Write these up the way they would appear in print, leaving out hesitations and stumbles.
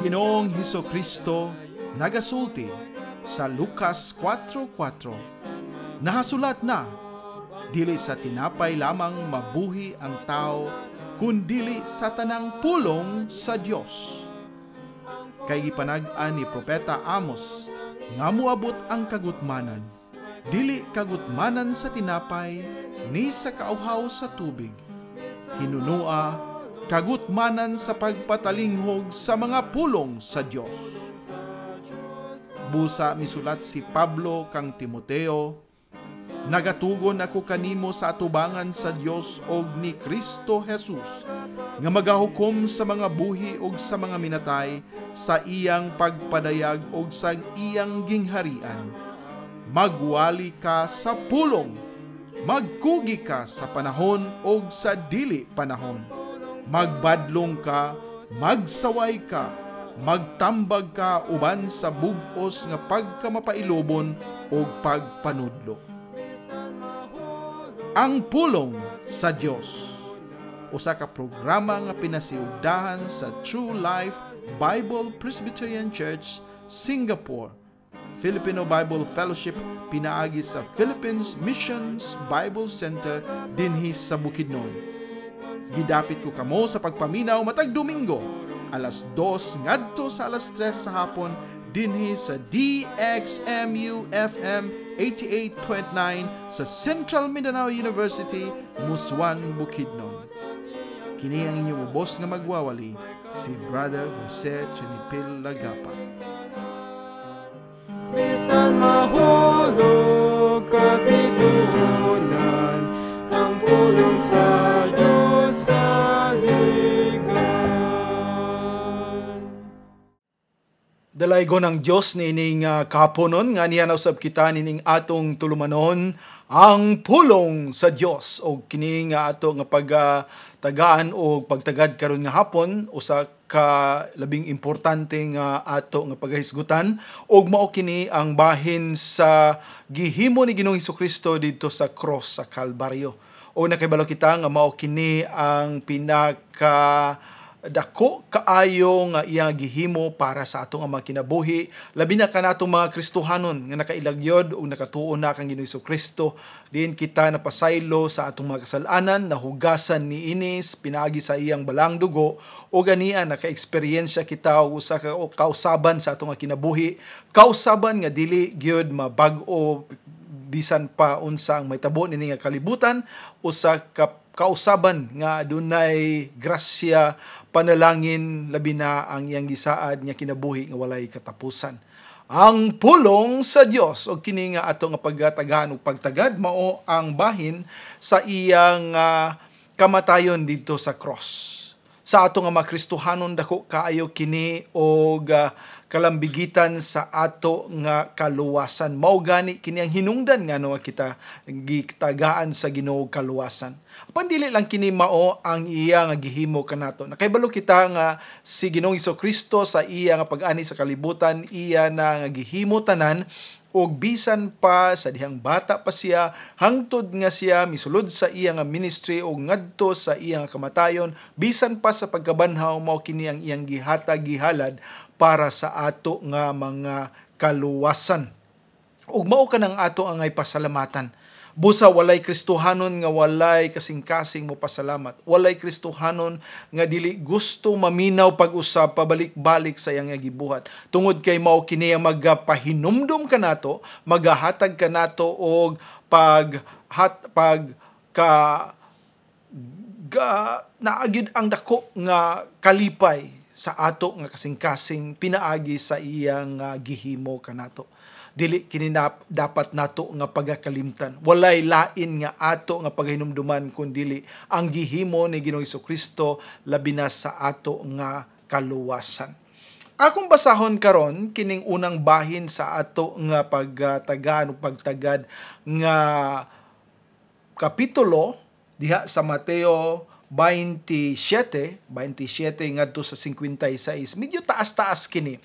Ginoong Hesukristo nagasulti sa Lucas 4:4. Nahasulat na, dili sa tinapay lamang mabuhi ang tao, kundili sa tanang pulong sa Dios. Kay gipanag-an ni Propeta Amos, nga moabot ang kagutmanan, dili kagutmanan sa tinapay, ni sa kauhaw sa tubig. Hinunua kagutmanan sa pagpatalinghog sa mga pulong sa Dios. Busa misulat si Pablo kang Timoteo, nagatugon ako kanimo sa atubangan sa Dios og ni Kristo Jesus, nga magahukom sa mga buhi og sa mga minatay sa iyang pagpadayag og sa iyang gingharian. Magwali ka sa pulong, magkugi ka sa panahon og sa dili panahon. Magbadlong ka, magsaway ka, magtambag ka uban sa bug-os nga pagkamapailobon o pagpanudlo. Ang pulong sa Dios, usa ka programa nga pinasiugdahan sa True Life Bible Presbyterian Church, Singapore, Filipino Bible Fellowship pinaagi sa Philippines Missions Bible Center dinhi sa Bukidnon. Gidapit ko kamo sa pagpaminaw matag Domingo, alas 2 ngadto sa alas 3 sa hapon dinhi sa DXMU FM 88.9 sa Central Mindanao University, Muswan, Bukidnon. Kini ang inyong ubos nga magwawali, si Brother Jose Chenipil Lagapa. Bisan mahulog kapitunan, ang pulong sa Diyos sa ligan. Dalaygo ng Diyos nining kaponon nga niya nausab kita nining atong tulumanon ang pulong sa Diyos o kini nga ato nga pagtagaan o pagtagad karon nga hapon usa ka labing importante nga ato nga paghisgutan og mao kini ang bahin sa gihimo ni Ginoong Hesukristo dito sa cross sa Kalbaryo. O nakibalo kita nga mao kini ang pinaka dako kaayo nga iyang gihimo para sa atong mga kinabuhi, labi na kanatong mga Kristohanon nga nakailagyod o nakatuon na kang Ginoong Hesukristo. Diin kita napasaylo sa atong mga kasalanan, nahugasan ni inis pinaagi sa iyang balang dugo o ganian naka-eksperyensya kita o sa kausaban sa atong mga kinabuhi, kausaban nga dili gyud mabag-o bisan pa unsa ang mahitabo nini nga kalibutan, usa ka kausaban nga adunay grasya, panalangin, labi na ang iyang gisaad nga kinabuhi nga walay katapusan. Ang pulong sa Dios o kini nga ato nga pagtagahan o pagtagad mao ang bahin sa iyang kamatayon dito sa cross. Sa ato nga mga Kristohanon dako kaayo kini og kalambigitan sa ato nga kaluwasan. Mao gani kini ang hinungdan nga no kita gitagaan sa Ginoo kaluwasan. Apan dili lang kini mao ang iya nga gihimo kanato. Nakaibalo kita nga si Ginoong Hesukristo sa iya nga pag-ani sa kalibutan, iya na nga gihimo tanan og bisan pa sa dihang bata pa siya, hangtod nga siya misulod sa iya nga ministry o ngadto sa iya nga kamatayon, bisan pa sa pagkabanhaw mao kini ang iyang gihatag gihalad para sa ato nga mga kaluwasan. Ug mao kanang ato ang pasalamatan. Busa walay Kristohanon nga walay kasing-kasing mo pasalamat. Walay Kristohanon nga dili gusto maminaw pag-usab pabalik-balik sa iyang gibuhat. Tungod kay mao kini ang magapahinumdum kanato, magahatag kanato og naagid ang dako nga kalipay sa ato nga kasing-kasing pinaagi sa iyang gihimo kanato. Dili kini dapat nato nga pagakalimtan. Walay lain nga ato nga paghinumduman kundi ang gihimo ni Ginoong Hesukristo labi na sa ato nga kaluwasan. Akong basahon karon kining unang bahin sa ato nga pagtagaan o pagtagad nga kapitulo diha sa Mateo 27 ngadto sa 56. Medyo taas-taas kini.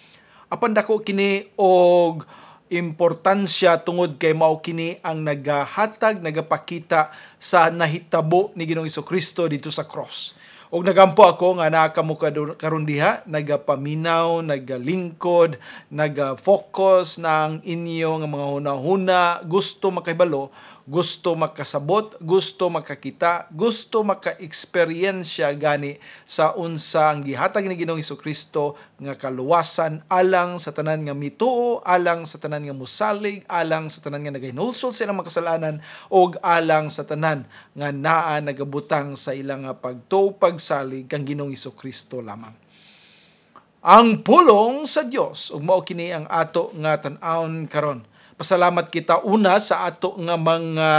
Apan dako kini og importansya tungod kay mao kini ang nagahatag, nagapakita sa nahitabo ni Ginoong Hesukristo dito sa cross. Og nagampo ako nga naa kamo karon diha, nagapaminaw, nagalingkod, nagafocus ng inyo nga mga hunahuna, gusto makahibalo, gusto makasabot, gusto makakita, gusto maka-eksperyensya gani sa unsa ang gihatag ni Ginoong Hesukristo nga kaluwasan alang sa tanan nga mituo, alang sa tanan nga musalig, alang sa tanan nga nagahinulsol sa ilang makasalanan, og alang sa tanan nga naa nagabutang sa ilang pagtuo pagsalig kang Ginoong Hesukristo lamang. Ang pulong sa Dios ug mao kini ang ato nga tan-awon karon. Pasalamat kita una sa ato nga mga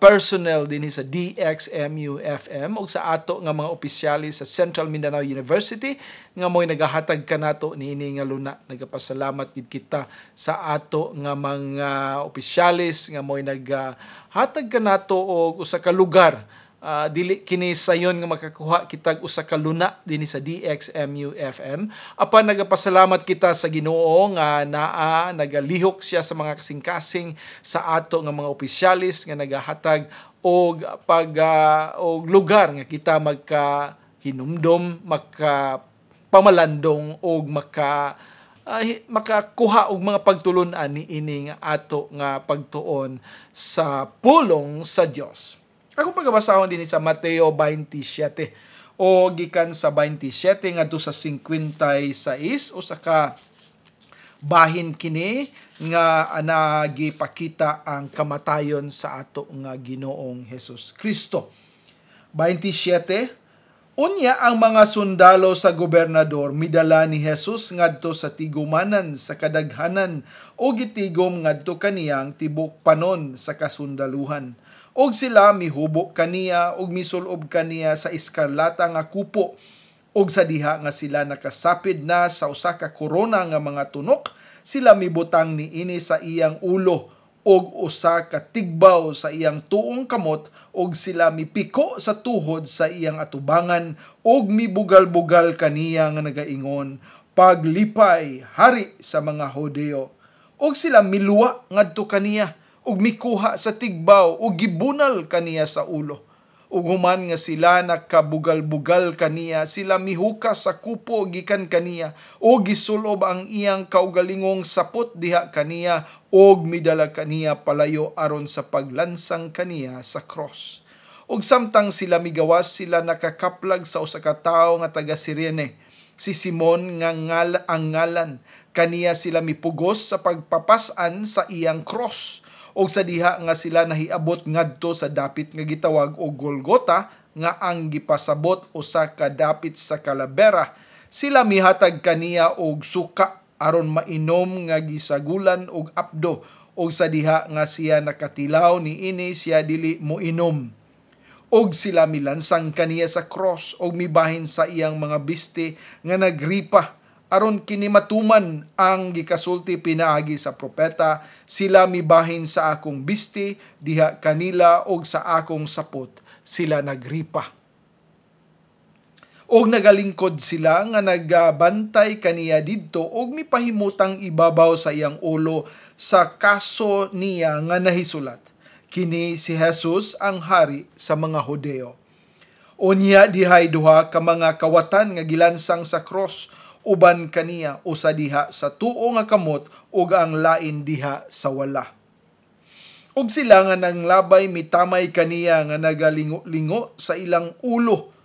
personnel din sa DXMU-FM o sa ato nga mga opisyalis sa Central Mindanao University nga mo'y nagahatag kanato niini nga luna. Nagapasalamat gid kita sa ato nga mga opisyalis nga mo'y naghatag kanato og usa ka lugar. Dili kini sayon nga makakuha kitag usa ka luna dinhi sa DXMU-FM. Apan nagapasalamat kita sa Ginoo nga naa nagalihok siya sa mga kasing-kasing sa ato nga mga opisyalis nga nagahatag og og lugar nga kita magkahinumdom, makapamalandong og makakuha og mga pagtulon-an niini nga ato nga pagtuon sa pulong sa Dios. Ako pagabasahon din sa Mateo 27 o gikan sa 27 ngadto sa 56 o saka bahin kini nga nagipakita ang kamatayon sa ato nga Ginoong Hesus Kristo. 27 Unya ang mga sundalo sa gobernador midala ni Jesus ngadto sa tigumanan sa kadaghanan o gitigom ngadto kaniyang tibok panon sa kasundaluhan. Og sila mihubok kaniya og misulob kaniya sa eskarlata nga kupo og sa diha nga sila nakasapid na sa usa ka korona nga mga tunok sila mibutang niini sa iyang ulo og usa ka tigbaw sa iyang tuong kamot og sila mipiko sa tuhod sa iyang atubangan og mibugal-bugal kaniya nga nagaingon, paglipay hari sa mga Hodeo. Og sila miluwa ngadto kaniya ug mikuha sa tigbaw ug gibunal kaniya sa ulo. Ug human nga sila nakabugal-bugal kaniya, sila mihukas sa kupo gikan kaniya ug gisulob ang iyang kaugalingong sapot diha kaniya ug midala kaniya palayo aron sa paglansang kaniya sa cross. Ug samtang sila migawas, sila nakakaplag sa usa ka tawo nga taga Cirene, si Simon nga ang ngalan. Kaniya sila mipugos sa pagpapasan sa iyang cross. Og sa diha nga sila nahiabot ngadto sa dapit nga gitawag og Golgota nga ang gipasabot usa ka dapit sa kalabera. Sila mihatag kaniya og suka aron mainom nga gisagulan og apdo, og sa diha nga siya nakatilaw niini siya dili moinom. Og sila milansang kaniya sa cross og mibahin sa iyang mga biste nga nagripa aron kini matuman ang gikasulti pinaagi sa propeta, sila mibahin sa akong biste diha kanila og sa akong sapot sila nagripa. Og nagalingkod sila nga nagbantay kaniya didto og mipahimutang ibabaw sa iyang ulo sa kaso niya nga nahisulat, kini si Jesus ang hari sa mga Hodeo. Unya dihay duha ka mga kawatan nga gilansang sa cross uban kaniya usa diha sa tuo nga kamot ug ang lain diha sa wala. Ug sila nga nanglabay mitamay kaniya nga nagalingo-lingo sa ilang ulo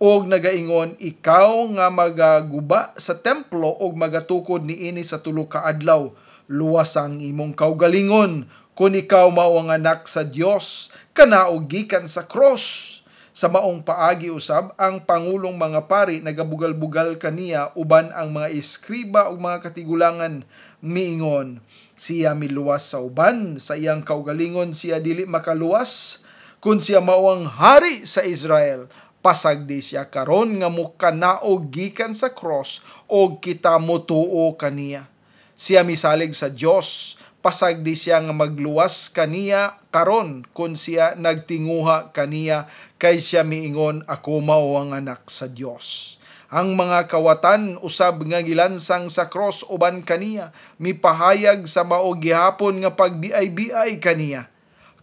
og nagaingon, ikaw nga magaguba sa templo og magatukod niini sa tulo ka adlaw, luwas ang imong kaugalingon kun ikaw mao ang anak sa Dios kana og gikan sa cross. Sa maong paagi usab ang pangulong mga pari nagabugal-bugal kaniya uban ang mga eskriba ug mga katigulangan miingon, siya miluwas sa uban sa iyang kaugalingon, siya dili makaluwas kun siya mao ang hari sa Israel. Pasagdi siya karon nga mukanaog gikan sa cross og kita motuo kaniya. Siya misalig sa Dios, pasagdi siya nga magluwas kaniya karon kun siya nagtinguha kaniya kay siya miingon, ako mao ang anak sa Dios. Ang mga kawatan usab nga gilansang sa cross uban kaniya mipahayag sa mao gihapon nga pagbiay-biay kaniya.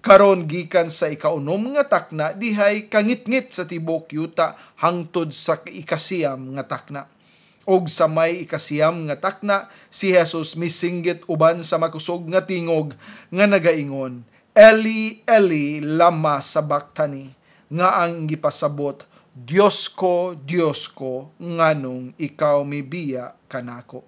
Karon gikan sa ikaunom nga takna dihay kangitngit sa tibok yuta hangtod sa ikasiyam nga takna. Og sa may ikasiyam nga takna, si Jesus misinggit uban sa makusog nga tingog nga nagaingon, Eli, Eli, lama sabachthani, nga ang gipasabot, Diyos ko, nganong ikaw mibiya kanako.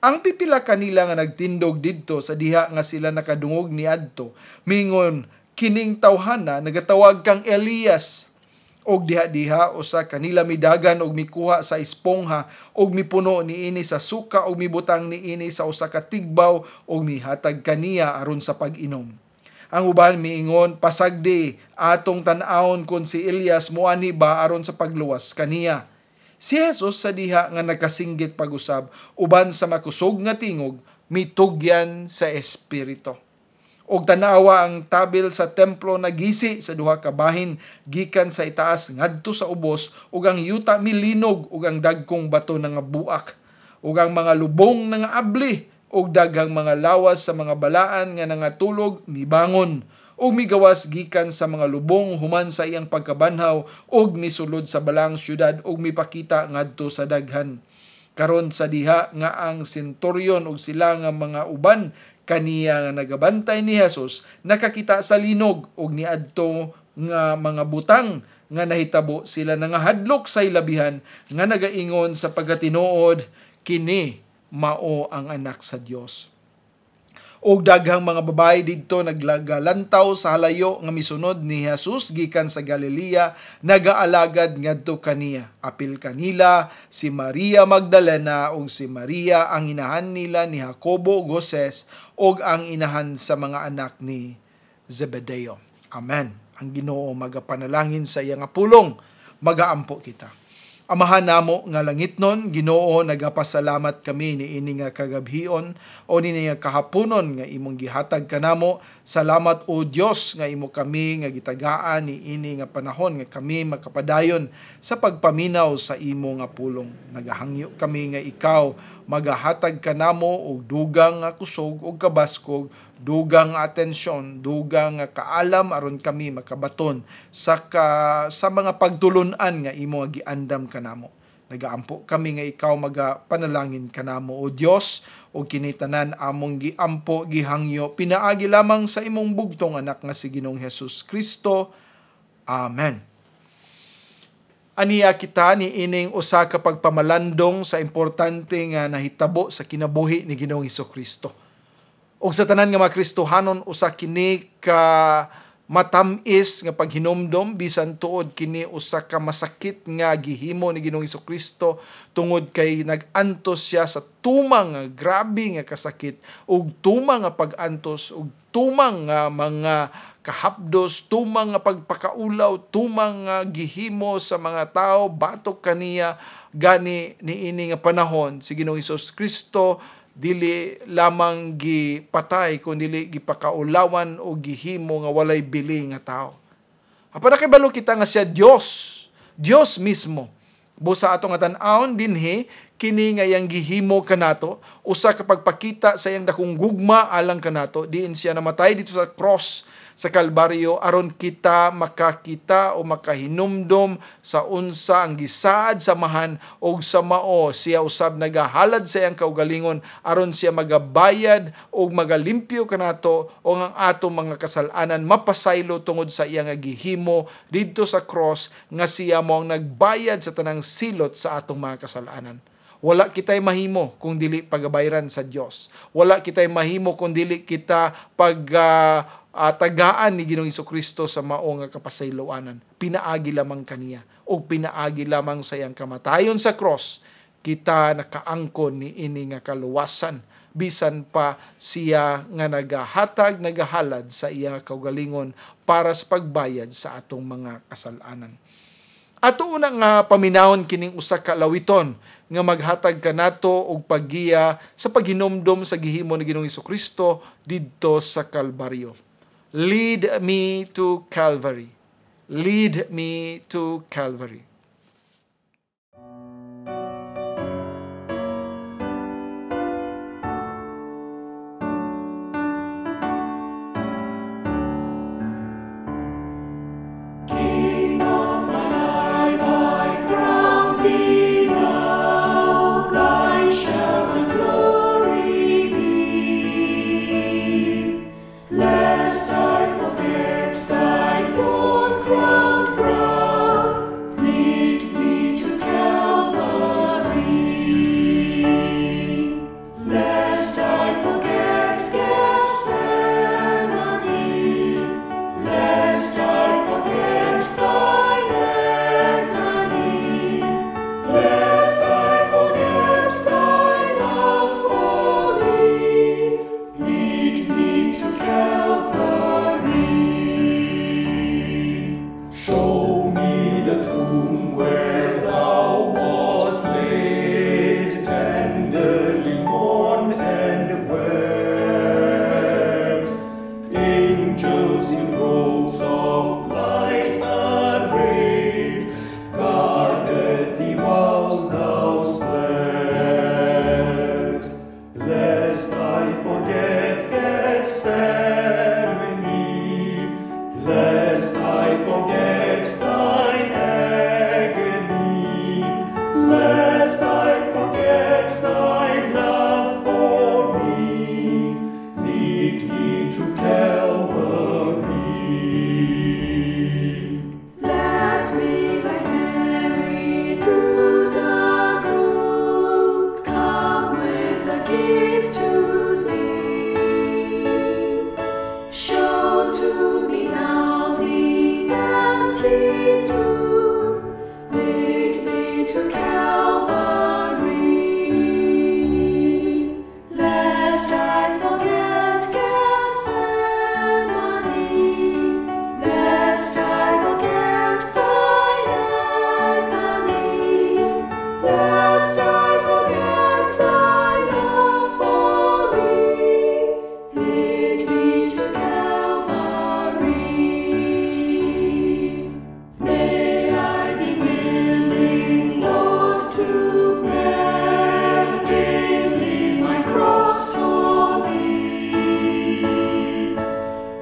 Ang pipila kanila nga nagtindog didto sa diha nga sila nakadungog niadto, mingon, kining tawhana nagatawag kang Elias. Og diha-diha usa kanila midagan og mikuha sa espongha og mipuno niini sa suka og mibutang niini sa usa ka tigbaw og mihatag kaniya aron sa pag-inom. Ang uban miingon, pasagdi atong tan-awon kun si Elias moani ba aron sa pagluwas kaniya. Si Jesus sa diha nga nakasinggit pag-usab uban sa makusog nga tingog mitugyan sa espiritu. Og tanawa ang tabil sa templo nagisi sa duha ka bahin gikan sa itaas ngadto sa ubos ug ang yuta milinog ug ang dagkong bato nga buak ug ang mga lubong nga abli ug daghang mga lawas sa mga balaan nga nangatulog mibangon ug migawas gikan sa mga lubong human sa iyang pagkabanhaw ug misulod sa balang syudad ug mipakita ngadto sa daghan. Karon sa diha nga ang senturyon ug sila nga mga uban kaniya nga nagabantay ni Jesus nakakita sa linog ug niadto nga mga butang nga nahitabo sila nangahadlok sa ilabihan nga nagaingon sa pagkatinuod, kini mao ang anak sa Dios. Og daghang mga babae didto naglagalantaw sa halayo nga misunod ni Jesus gikan sa Galilea nagaalagad ngadto kaniya. Apil kanila si Maria Magdalena ug si Maria ang inahan nila ni Jacobo ug Joses ug ang inahan sa mga anak ni Zebedeo. Amen. Ang Ginoo magapanalangin sa iya nga pulong, magaampo kita. Amahan namo nga langitnon, Ginoo, nagapasalamat kami ni ini nga kagabhion o ni nga kahaponon nga imong gihatag kanamo. Salamat o Dios nga imo kami nga gitagaan ni ini nga panahon nga kami makapadayon sa pagpaminaw sa imo nga pulong. Nagahangyo kami nga ikaw magahatag kanamo og dugang nga kusog og kabaskog, dugang atensyon, dugang kaalam aron kami makabaton sa mga pagtulunan nga imo nga giandam kanamo. Nagaampo kami nga ikaw magapanalangin kanamo o Dios o kinitanan among giampo gihangyo pinaagi lamang sa imong bugtong anak nga si Ginoong Hesus Kristo. Amen. Aniya kita ni ining usa ka pagpamalandong sa importante nga nahitabo sa kinabuhi ni Ginoong Hesukristo. Og sa tanan nga mga Kristohanon usa kini ka matamis nga paghinomdom bisan tuod kini usa ka masakit nga gihimo ni Ginoong Hesukristo tungod kay nag-antos siya sa tumang nga grabe nga kasakit ug tumang nga pag-antos ug tumang nga mga kahapdos, tumang nga pagpakaulaw, tumang nga gihimo sa mga tao batok kaniya gani niini nga panahon si Ginoong Hesukristo dili lamang gipatay kundi gipakaulawan o gihimo nga walay bili nga tao. Apan nakibalo kita nga siya Dios mismo. Busa atong nga tan-awon dinhi kini nga yang gihimo kanato usa ka pagpakita sa iyang dakong gugma alang kanato diin siya namatay dito sa cross sa Kalbaryo aron kita makakita o makahinumdom sa unsa ang gisaad samahan og sa mao siya usab nagahalad sa iyang kaugalingon aron siya magabayad og magalimpyo kanato o ang atong mga kasalanan mapasaylo tungod sa iyang gihimo didto sa cross nga siya mo ang nagbayad sa tanang silot sa atong mga kasalanan. Wala kitay mahimo kung dili pagabayran sa Dios. Wala kitay mahimo kung dili kita tagaan ni Ginoong Hesukristo sa mao nga kapasayloanan. Pinaagi lamang kaniya o pinaagi lamang sa iyang kamatayon sa cross kita nakaangkon ni ini nga kaluwasan bisan pa siya nga nagahalad sa iyang kaugalingon para sa pagbayad sa atong mga kasalanan. Ato una nga paminawon kining usa ka lawiton nga maghatag kanato og paggiya sa paghinomdom sa gihimo ni Ginoong Hesukristo didto sa Kalbaryo. Lead me to Calvary. Lead me to Calvary. give to thee. Show to me now the empty tomb. Lead me to Calvary, lest I forget Gethsemane, lest I forget thine agony, lest I forget thy love for me. Lead me to Calvary. May I be willing, Lord, to bear daily my cross for thee,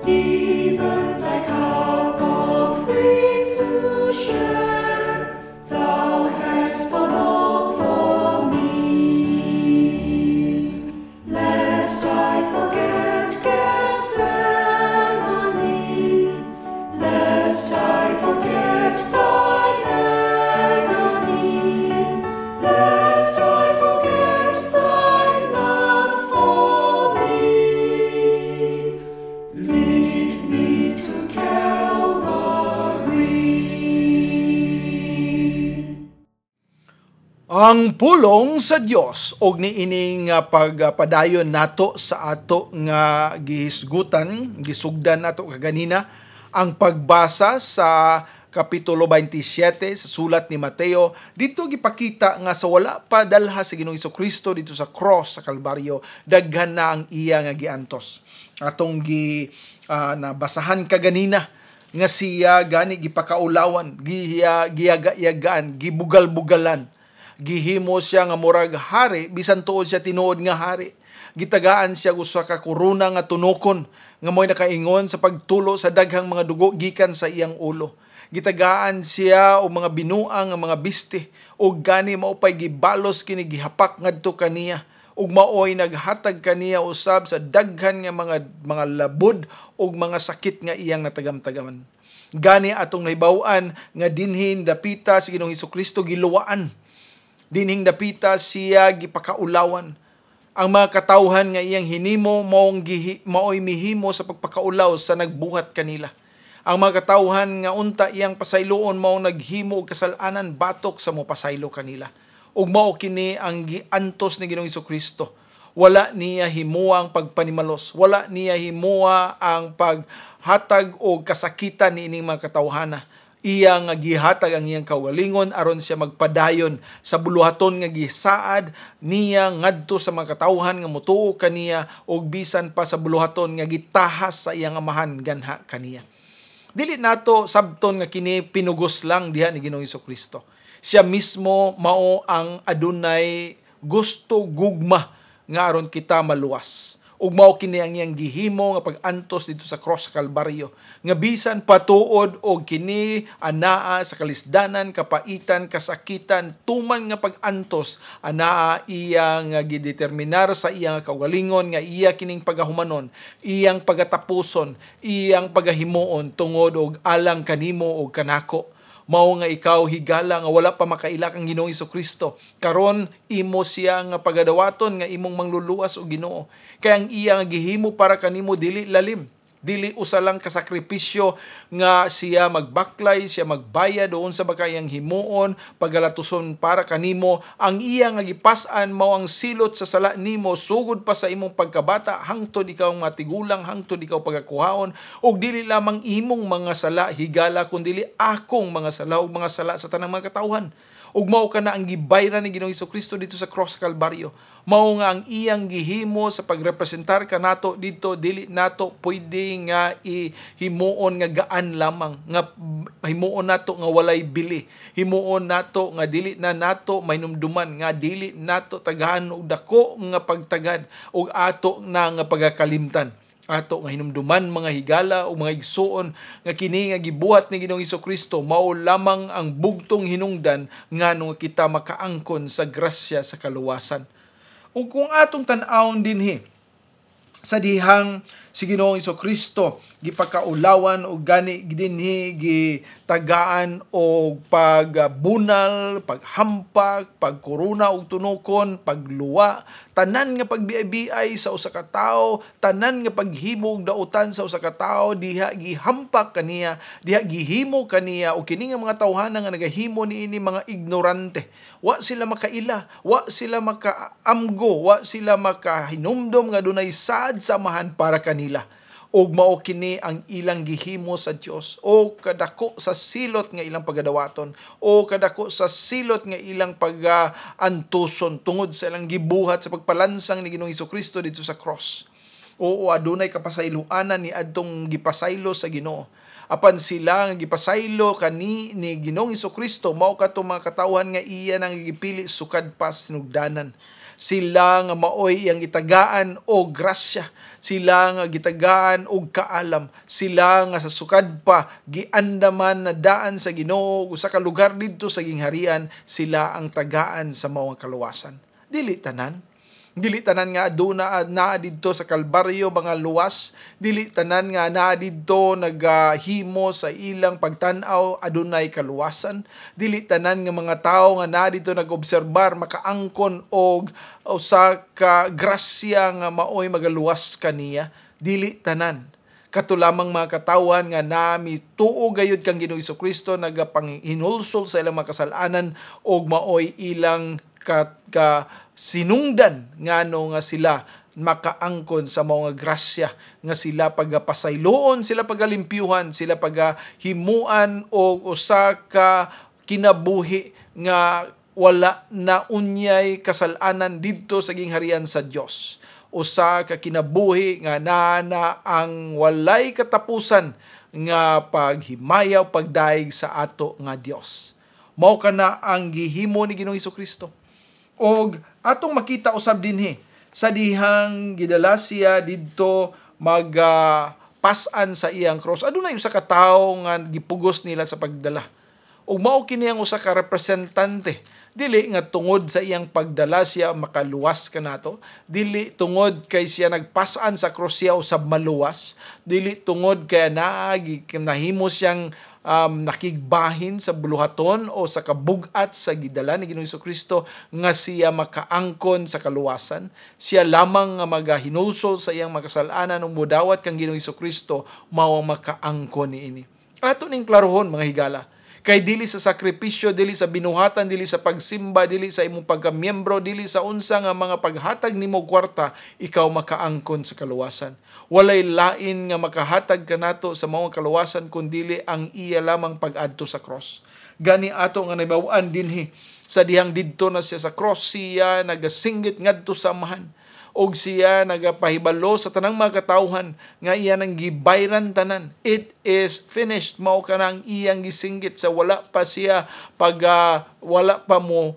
even thy cup of grief to share. Thou hast borne all for me, lest I forget Gethsemane, lest I forget thine agony, lest I forget thy love for me. Lead me to Calvary. Ang pulong sa Dios og niining pagpadayon nato sa ato nga gihisgutan, gisugdan nato kaganina ang pagbasa sa kapitulo 27 sa sulat ni Mateo. Dito gipakita nga sa wala pa dalha sa Ginoong Hesukristo dito sa cross sa Kalbaryo, daghan na ang iya nga giantos. Atong nabasahan kaganina nga siya gani gipakaulawan, giyaga-yagaan, gibugal-bugalan. Gihimo siya nga murag hari, bisan tuod siya tinuod nga hari. Gitagaan siya usa ka korona nga tunokon, nga mo'y nakaingon sa pagtulo sa daghang mga dugo gikan sa iyang ulo. Gitagaan siya o mga binuang nga mga biste, o gani maupay gibalos kini gihapak ngadto kaniya, ug maoy naghatag kaniya usab sa daghan nga mga labod ug mga sakit nga iyang natagam-tagaman. Gani atong nahibaw-an nga dinhin dapita si Ginoong Hesukristo giluwaan. Dinhing dapita siya gipakaulawan. Ang mga katawhan nga iyang hinimo maoy mihimo sa pagpakaulaw sa nagbuhat kanila. Ang mga katawhan nga unta iyang pasayloon mao naghimo og kasalanan batok sa mopasaylo kanila. Ug mao kini ang giantos ni Ginoong Hesukristo. Wala niya himuwa ang pagpanimalos, wala niya himuwa ang paghatag og kasakitan niining mga katawhana. Iya nga gihatag ang iyang kaugalingon aron siya magpadayon sa buluhaton nga gisaad niya ngadto sa mga katawhan nga motuo kaniya og bisan pa sa buluhaton nga gitahas sa iyang amahan ganha kaniya. Dili nato sabton nga kini pinugos lang diha ni Ginoong Hesukristo. Siya mismo mao ang adunay gusto gugma nga aron kita maluwas. Ug mao kini ang iyang gihimo nga pag-antos dito sa cross Kalbaryo, nga bisan patuod og kini anaa sa kalisdanan, kapaitan, kasakitan, tuman nga pag-antos anaa iya nga gideterminar sa iyang kaugalingon nga iya kining pagahumanon, iyang pagatapuson, iyang pagahimuon tungod og alang kanimo og kanako. Mao nga ikaw higala nga wala pa makaila kang Ginoong Hesukristo, karon imo siya nga pagadawaton nga imong mangluluwas og Ginoo. Kaya ang iya nga gihimo para kanimo dili lalim, dili usa lang kasakripisyo nga siya magbaklay, siya magbayad doon sa bakayang himuon, pagalatuson para kanimo. Ang iya nga gipas-an mao ang silot sa sala nimo sugod pa sa imong pagkabata hangtod ikaw matigulang, hangtod ikaw pagakuhaon, ug dili lamang imong mga sala higala kundi akong mga sala ug mga sala sa tanang mga katawhan. Ug mao kana ang gibayran ni Ginoong Hesukristo dito sa cross Kalbaryo. Mao nga ang iyang gihimo sa pagrepresentar kanato dito, dili nato pwede nga himuon nga gaan lamang, nga himuon nato nga walay bili, himuon nato nga dili na nato mainumduman, nga dili nato tagahan og dako nga pagtagad og ato na nga pagakalimtan. Ato nga hinumduman mga higala o mga igsuon nga kini nga gibuhat ni Ginoong Hesukristo mao lamang ang bugtong hinungdan ngano kita makaangkon sa grasya sa kaluwasan. Ug kung atong tan-awon dinhi sa si Ginoong Kristo gipakaulawan og gani dinhi gitagaan og pagbunal, paghampag, pagkorona og tunokon, pagluwa, tanan nga pagbiay-biay sa usa ka tawo, tanan nga paghimo og dautan sa usa ka tawo, diha gihampak kaniya, diha gihimo kaniya, o kini nga mga tawhana nga nagahimo niini mga ignorante. Wa sila makaila, wa sila makaamgo, wa sila makahinumdom nga dunay sad samahan para kanila. Og mao kini ang ilang gihimo sa Dios, o kadako sa silot nga ilang pagadawaton, o kadako sa silot nga ilang pag-antuson tungod sa ilang gibuhat sa pagpalansang ni Ginoong Kristo dito sa cross. O adunay kapasayloanan ni adtong gipasaylo sa Ginoo. Apan sila nga gipasaylo kani ni Ginoong Kristo, mao kadtong mga katawhan nga iya nang gipili sukad pa sinugdanan. Sila nga maoy ang itagaan o grasya, sila nga gitagaan og kaalam, sila nga sa sukad pa giandaman na daan sa Ginoo sa ka lugar didto sa gingharian, sila ang tagaan sa mga kaluwasan. Dili tanan nga aduna naa didto sa Kalbaryo mga luwas, dili tanan nga naa didto naghimo sa ilang pagtan-aw adunay kaluwasan, dili tanan nga mga tawo nga naa didto nagobserbar makaangkon og usa ka grasya nga maoy magaluwas kaniya, dili tanan. Kato lamang mga katawhan nga nami tuo gayud kang Ginoong Kristo nagapanghinulsol sa ilang mga kasalanan og maoy ilang sinungdan ngano nga sila makaangkon sa mga grasya nga sila pagapasayloon, sila pagalimpyuhan, sila pagahimuan og usa ka kinabuhi nga wala na unyay kasalanan didto sa gingharian sa Dios. Usa ka kinabuhi nga naa ang walay katapusan nga paghimayaw pagdaig sa ato nga Dios. Mao kana ang gihimo ni Ginoong Kristo. Og atong makita usab dinhi sa dihang gidala siya didto pasan sa iyang cross. Adunay usa ka tawo nga gipugos nila sa pagdala. Og mao kini ang usa ka representante. Dili nga tungod sa iyang pagdala siya makaluwas kanato, dili tungod kay siya nagpasan sa cross siya usab maluwas, dili tungod kay nahimo siyang nakigbahin sa buluhaton o sa kabugat sa gidala ni Ginoong Kristo nga siya makaangkon sa kaluwasan. Siya lamang nga magahinulsol sa iyang makasalanan ug mudawat kang Ginoong Kristo mao makaangkon niini. Ato ning klarohon mga higala, kay dili sa sakripisyo, dili sa binuhatan, dili sa pagsimba, dili sa imong pagkamiyembro, dili sa unsa nga mga paghatag nimo kwarta, ikaw makaangkon sa kaluwasan. Walay lain nga makahatag kanato sa mga kaluwasan kundili ang iya lamang pag-adto sa cross. Gani ato nga nabaw-an dinhi sa dihang didto na siya sa cross, siya nagasinggit ngadto sa amahan. Og siya nagapahibalo sa tanang mga katawhan nga iya nang gibayran tanan. It is finished. Mao kana ang iyang gisinggit sa wala pa siya wala pa mo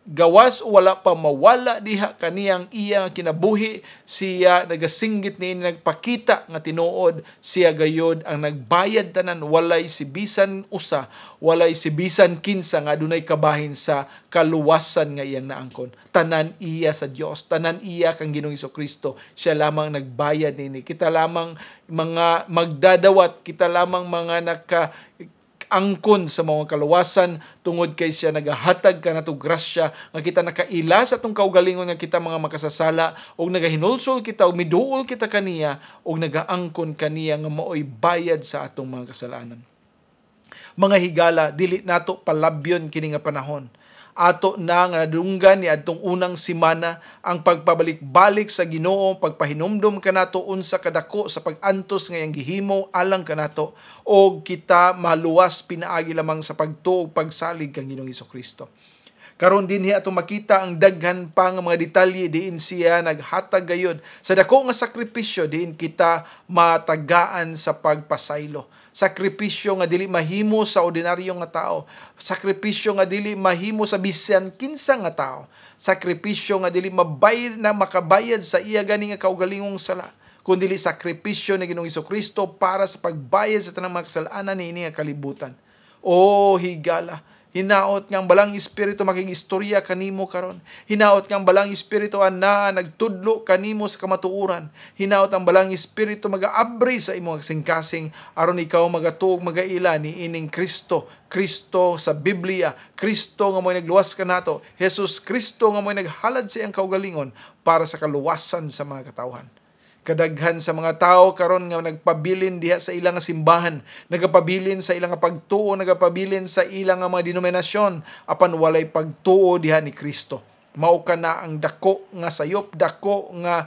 gawas o wala pa mawala diha kaniyang iya kinabuhi, siya nagasinggit ni nagpakita nga tinuod siya gayod ang nagbayad tanan, walay si bisan usa, walay si bisan kinsa nga adunay kabahin sa kaluwasan nga iyang naangkon. Tanan iya sa Dios, tanan iya kang Ginoong Kristo, siya lamang nagbayad nini. Kita lamang mga magdadawat, kita lamang mga angkon sa mga kaluwasan tungod kay siya nagahatag kanatong grasya nga kita nakaila sa atong kaugalingon nga kita mga makasasala og nagahinulsol kita og miduol kita kaniya og nagaangkon kaniya nga maoy bayad sa atong mga kasalanan. Mga higala, dili nato palabyon kini nga panahon. Ato na nga nadunggan ni adtong unang semana ang pagpabalik-balik sa Ginoo, pagpahinumdom kanato unsa kadako sa pag-antos nga iyang gihimo alang kanato, og kita maluwas pinaagi lamang sa pagtuo ug pagsalig kang Ginoong Kristo. Karon dinhi atong makita ang daghan pa nga mga detalye diin siya naghatag gayud sa dako nga sakripisyo diin kita matagaan sa pagpasaylo. Sakripisyo nga dili mahimo sa ordinaryo nga tao. Sakripisyo nga dili mahimo sa bisan kinsa nga tao. Sakripisyo nga dili makabayad sa iya gani nga kaugalingong sala, kundi sakripisyo ni Ginoong Kristo para sa pagbayad sa tanang mga kasalanan niini nga kalibutan. O higala, Hinaot nga ang balang espiritu makigistorya kanimo karon. Hinaot nga ang balang espiritu ana nagtudlo kanimo sa kamatuoran. Hinaot ang balang espiritu magaabri sa imong kasing-kasing aron ikaw magatuog magaila ni ining Kristo. Kristo sa Biblia, Kristo nga mo'y nagluwas kanato, Jesus Kristo nga mo'y naghalad sa iyang kaugalingon para sa kaluwasan sa mga katawhan. Kadaghan sa mga tao karon nga nagpabilin diha sa ilang simbahan, nagapabilin sa ilang pagtuo, nagapabilin sa ilang mga denominasyon apan walay pagtuo diha ni Kristo. Mao kana ang dako nga sayop, dako nga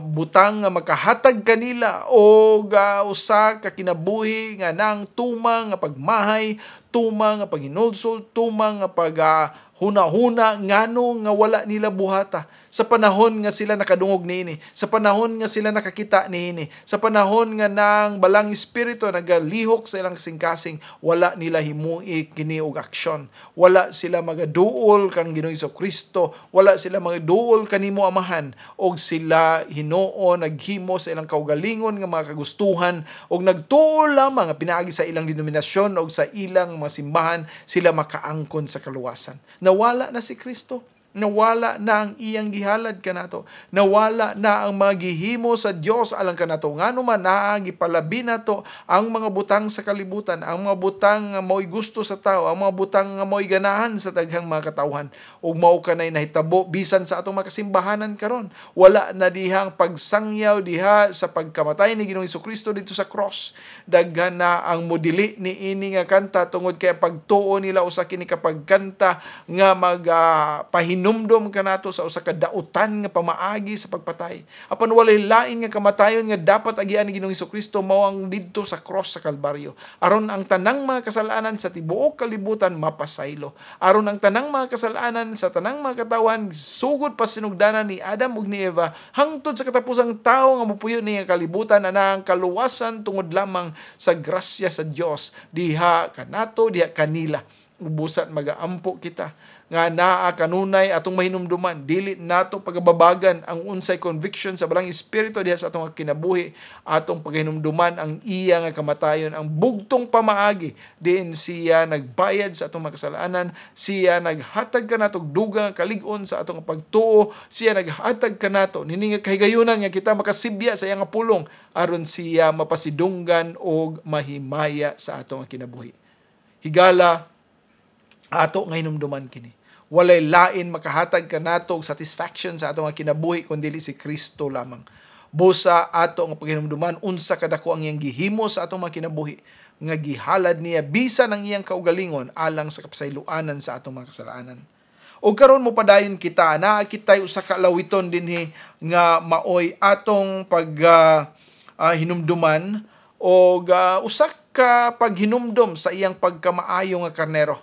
butang nga makahatag kanila o usa ka kinabuhi nga nang tumang nga pagmahay, tumang nga paghinulsol, tumang nga huna-huna ngano nga wala nila buhata. Sa panahon nga sila nakadungog niini, sa panahon nga sila nakakita niini, sa panahon nga nang balang espiritu nagalihok sa ilang kasing-kasing, wala nila himui kini og aksyon. Wala sila magaduol kang Ginoong Kristo, wala sila magaduol kanimo amahan, og sila Hinoo naghimo sa ilang kaugalingon nga mga kagustuhan og nagtuo lamang nga pinaagi sa ilang denominasyon og sa ilang mga simbahan, sila makaangkon sa kaluwasan. Nawala na si Kristo. Nawala na ang iyang gihalad kanato. Nawala na ang mga gihimo sa Dios alang kanato. Ngano man naagipalabi nato ang mga butang sa kalibutan, ang mga butang nga mo'y gusto sa tao, ang mga butang nga mo'y ganahan sa daghang mga katawhan. Ug mao kanay nahitabo bisan sa atong mga kasimbahanan karon. Wala na dihang pagsangyaw diha sa pagkamatay ni Ginoong Kristo dito sa cross. Daghan na ang modili ni ini nga kanta tungod kay pagtuo nila usa kini ka pagkanta nga hinumdom kanato sa usa ka dautan nga pamaagi sa pagpatay. Apan walay lain nga kamatayon nga dapat agian ni Ginoong Kristo mao ang didto sa cross sa Kalbaryo. Aron ang tanang mga kasalanan sa tibuok kalibutan mapasaylo. Aron ang tanang mga kasalanan sa tanang mga katawan sugod pa sinugdanan ni Adam ug ni Eva hangtod sa katapusang tao nga mopuyo ni kalibutan ana ang kaluwasan tungod lamang sa grasya sa Dios diha kanato diha kanila. Ubusan magaampo kita nga naa kanunay atong mahinumduman, dili nato pagababagan ang unsay conviction sa balang espiritu diha sa atong kinabuhi, atong paghinumduman ang iya nga kamatayon, ang bugtong pamaagi diin siya nagbayad sa atong makasalanan, siya naghatag kanatog dugang kalig-on sa atong pagtuo, siya naghatag kanato nini nga kahigayunan nga kita makasibya sa iyang pulong aron siya mapasidunggan og mahimaya sa atong kinabuhi. Higala ato nga hinumduman kini. Walay lain makahatag kanato og satisfaction sa atong kinabuhi kun dili si Kristo lamang. Busa ato nga paghinumduman unsa kadako ang iyang gihimo sa atong kinabuhi nga gihalad niya bisan ang iyang kaugalingon alang sa kapasayloanan sa atong mga kasalanan. O karon mo padayon kita na kitay usa ka lawiton dinhi nga maoy atong hinumduman og usa ka paghinumdom sa iyang pagkamaayo nga karnero.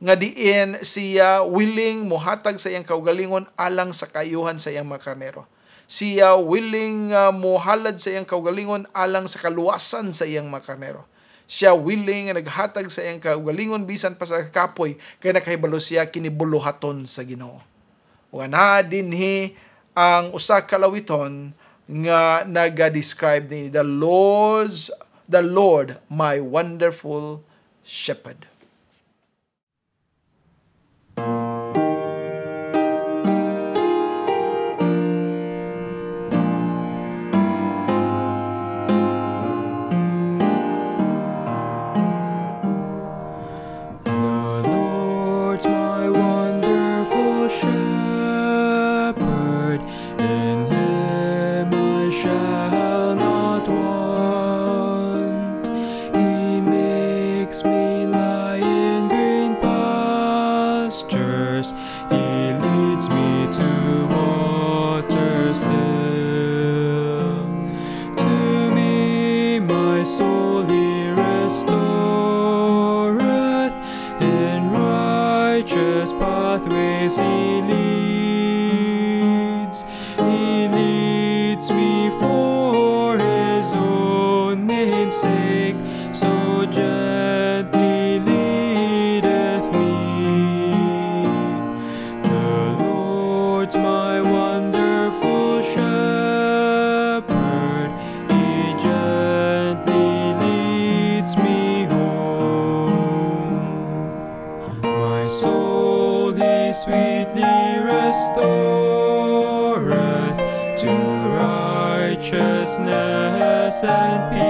Nga diin siya willing mohatag sa iyang kaugalingon alang sa kayuhan sa iyang mga karnero. Siya willing mohalad sa iyang kaugalingon alang sa kaluwasan sa iyang mga karnero. Siya willing nga naghatag sa iyang kaugalingon bisan pa sa kapoy kay nakahibalo siya kinibuluhaton sa Ginoo. Ug ana dinhi ang usa ka lawiton nga naga-describe ni the Lord my wonderful shepherd. Pathways he leads righteousness and peace.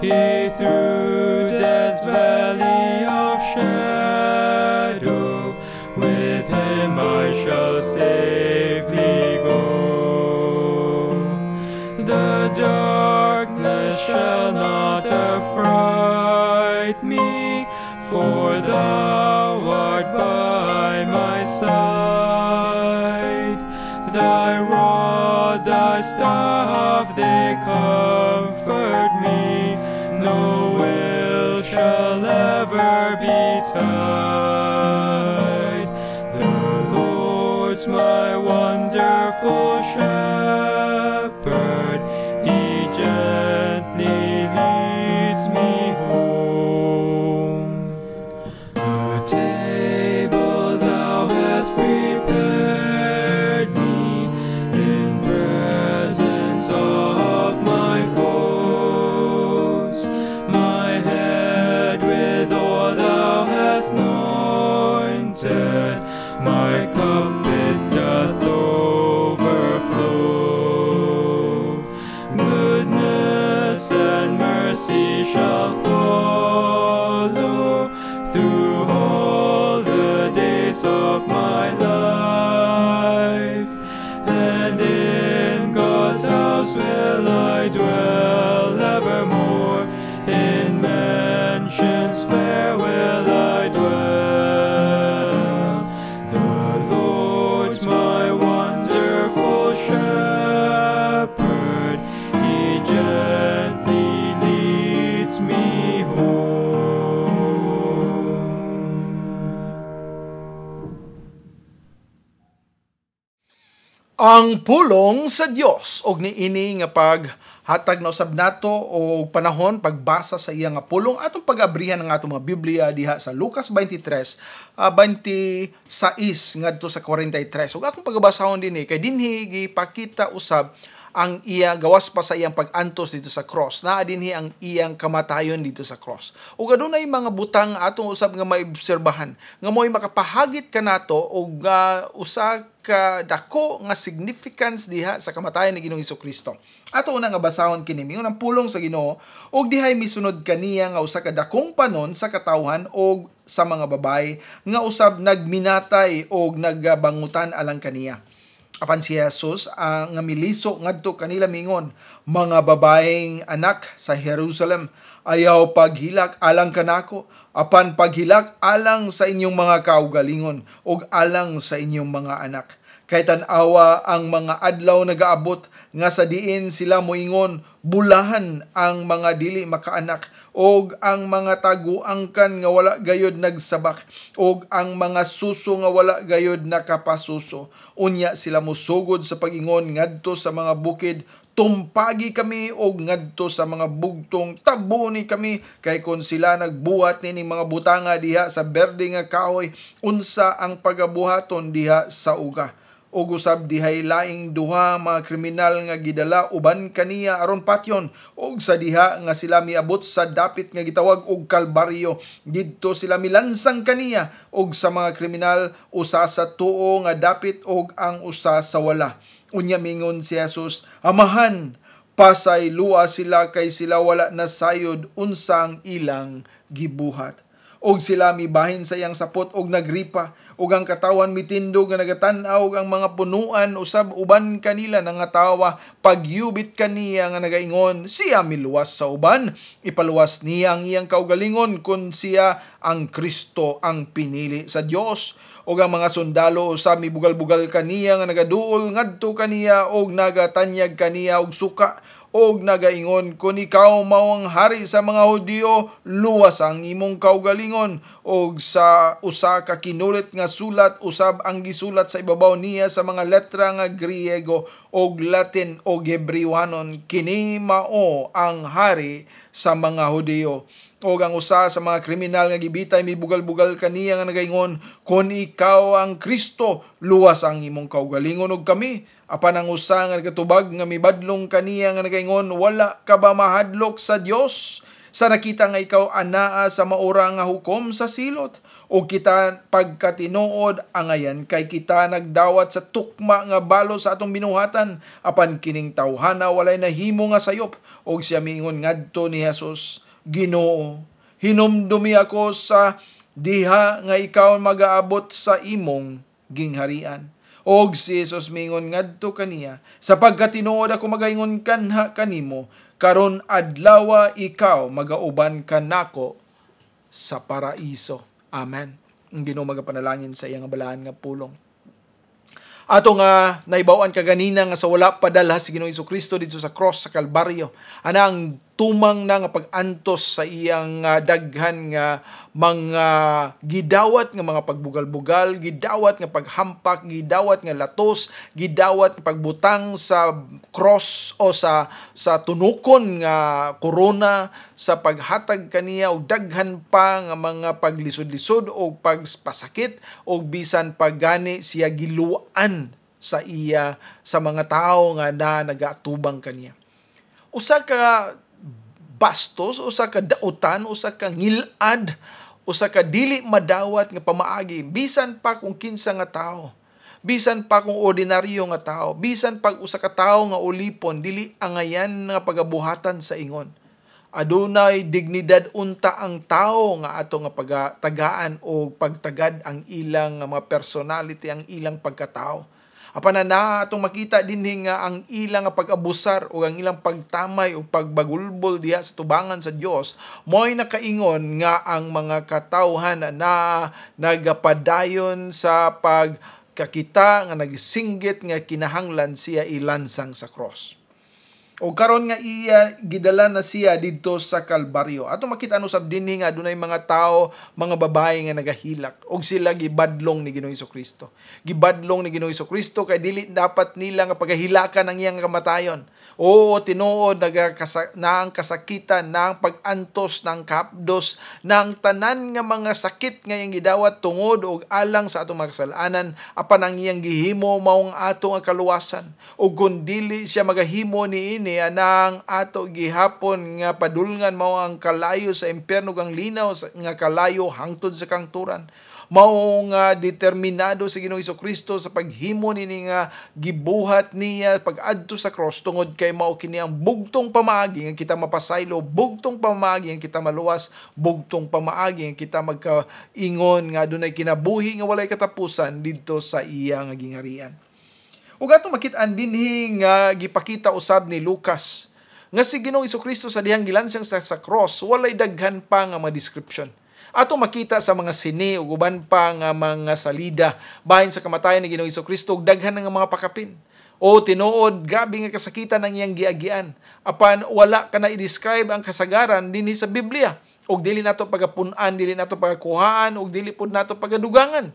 Yea, through death's valley of shadow, with him I shall safely go. The darkness shall not affright me, for thou art by my side. Thy rod, thy staff, they comfort me. No ill shall ever betide. The Lord's my wonderful shepherd, he gently leads me home. A table thou hast prepared me in presence of my foes. My head with oil thou hast anointed, my cup it doth overflow. Goodness and mercy shall follow through all the days of my life, and in God's house will I dwell evermore. In mansions fair will I dwell. The Lord's my wonderful shepherd, he gently leads me home. Ang pulong sa Dios og niini nga paghatag na usab nato og panahon pagbasa sa iya nga pulong atong pag-abrihan ng atong mga Biblia diha sa Lucas 23, 26 ngadto sa 43. Ug akong pagbasahon dinhi kay dinhi gipakita usab ang iya gawas pa sa iyang pag-antos dito sa cross. Naa dinhi ang iyang kamatayon dito sa cross. Ug adunay mga butang atong usab nga maobserbahan nga mo'y makapahagit kanato og usa ka dako nga significance diha sa kamatayon ni Ginoong Hesukristo. Ato una nga basahon kini mingon ang pulong sa Ginoo og dihay misunod kaniya nga usa ka dakong panon sa katawhan og sa mga babaye nga usab nagminatay og nagbangutan alang kaniya. Apan si Jesus ang miliso ngadto kanila mingon, mga babaeng anak sa Jerusalem, ayaw paghilak alang kanako, apan paghilak alang sa inyong mga kaugalingon ug alang sa inyong mga anak. Kay tan-awa ang mga adlaw nagaabot nga sa diin sila moingon, bulahan ang mga dili makaanak og ang mga taguangkan nga wala gayod nagsabak og ang mga suso nga wala gayod nakapasuso. Unya sila mosugod sa pagingon ngadto sa mga bukid, tumpagi kami og ngadto sa mga bugtong tabuni kami. Kay kon sila nagbuhat nini mga butanga diha sa berde nga kahoy, unsa ang pagabuhaton diha sa uga. Og usab dihay laing duha mga kriminal nga gidala uban kaniya aron patyon, og sa diha nga sila miabot sa dapit nga gitawag og Kalbaryo, didto sila milansang kaniya og sa mga kriminal, usa sa tuo nga dapit og ang usa sa wala. Unya mingon si Jesus, amahan, pasay luwa sila kay sila wala nasayod unsang ilang gibuhat. Og sila mibahin sa iyang sapot og nagripa, og ang katawan mitindog nga nagatan-aw ang mga punuan usab uban kanila nangatawa, pagyubit kaniya nga nagaingon, siya miluwas sa uban, ipaluwas niya ang iyang kaugalingon kun siya ang Kristo ang pinili sa Dios. Og ang mga sundalo usab mibugal-bugal kaniya nga nagaduol ngadto kaniya og nagatanyag kaniya og suka og nagaingon, kung ikaw mao ang hari sa mga Hudiyo, luwas ang imong kaugalingon. Og sa usa ka kinulit nga sulat usab ang gisulat sa ibabaw niya sa mga letra nga Griego og Latin og Hebrewanon, kini mao ang hari sa mga Hudiyo. Og ang usa sa mga kriminal nga gibitay mibugal-bugal kaniya nga nagaingon, kung ikaw ang Kristo, luwas ang imong kaugalingon og kami. Apan ang usa nga nagatubag nga mibadlong kaniya nga nagaingon, wala ka ba mahadlok sa Dios? Sa nakita nga ikaw anaa sa maura nga hukom sa silot, O kita pagkatinuod angayan kay kita nagdawat sa tukma nga balo sa atong binuhatan, apan kining tawhana walay nahimo nga sayop. Og siya mingon ngadto ni Jesus, Ginoo, hinumdumi ako sa diha nga ikaw magaabot sa imong gingharian. Og si Jesus mingon ngadto kaniya, sapagkat tinuod ako magaingon kanha kanimo, karon adlaw ikaw magauban kanako sa paraiso. Amen. Ang Ginoo magapanalangin sa iyang balahan nga pulong. Ato nga naibawan kaganina nga sa wala padala si Ginoong Jesucristo dito sa cross sa Kalbaryo. Ana ang tumang na nga pag-antos sa iyang daghan nga mga gidawat nga mga pagbugal-bugal, gidawat nga paghampak, gidawat nga latos, gidawat nga pagbutang sa cross o sa tunukon nga korona, sa paghatag kaniya og daghan pa nga mga paglisod-lisod o pagpasakit o bisan paggani siya giluan sa iya sa mga tao nga nagatubang kaniya. Usa ka bastos, usa ka dautan, usa ka ngilad, usa ka dili madawat nga pamaagi, bisan pa kung kinsa nga tao, bisan pa kung ordinaryo nga tao, bisan pag usa ka tao nga ulipon, dili angayan nga pagabuhatan sa ingon. Adunay dignidad unta ang tao nga ato nga pagtagaan o pagtagad ang ilang mga personality, ang ilang pagkatao. Apan na atong makita dinhi nga ang ilang pag-abusar o ang ilang pagtamay o pagbagulbol diha sa tubangan sa Dios, mo'y nakaingon nga ang mga katawhan na nagapadayon sa pagkakita nga nagsinggit nga kinahanglan siya ilansang sa cross. O karon nga iya gidala na siya didto sa Kalbaryo. Ato makita usab dinhi nga dunay mga tao, mga babae nga nagahilak og sila gibadlong ni Ginoong Jesucristo. Gibadlong ni Ginoong Jesucristo kay dili dapat nila nga pagahilakan ang iyang kamatayon. Oo, tinuod na ang kasakitan, na ang pag-antos, ng kapdos, ng tanan nga mga sakit nga iyang gidawat tungod og alang sa atong mga kasalanan, apan ang iyang gihimo maong ato nga kaluwasan. Ug kun dili siya magahimo niini anang ato gihapon nga padulngan mao ang kalayo sa impierno kang linaw nga kalayo hangtod sa kangturan. Mao nga determinado si Ginoong Jesucristo sa paghimo nini nga gibuhat niya pag-adto sa cross tungod kay mao kini ang bugtong pamaagi nga kita mapasaylo, bugtong pamaagi nga kita maluwas, bugtong pamaagi nga kita magkaingon nga dunay kinabuhi nga walay katapusan didto sa iya nga gingharian. Ug atong makit-an dinhi nga gipakita usab ni Lucas nga si Ginoong Jesucristo sa dihang gilansang sa cross walay daghan pa nga mga description. Ato makita sa mga sini ug uban pa nga mga salida bahin sa kamatayon ni Ginoong Jesucristo ug daghan nga mga pakapin. O tinuod grabe nga kasakitan ang iyang giagian. Apan wala ka na i-describe ang kasagaran dinhi sa Biblia. Ug dili nato pagapun-an, dili nato pagakuhaan ug dili pud nato pagadugangan.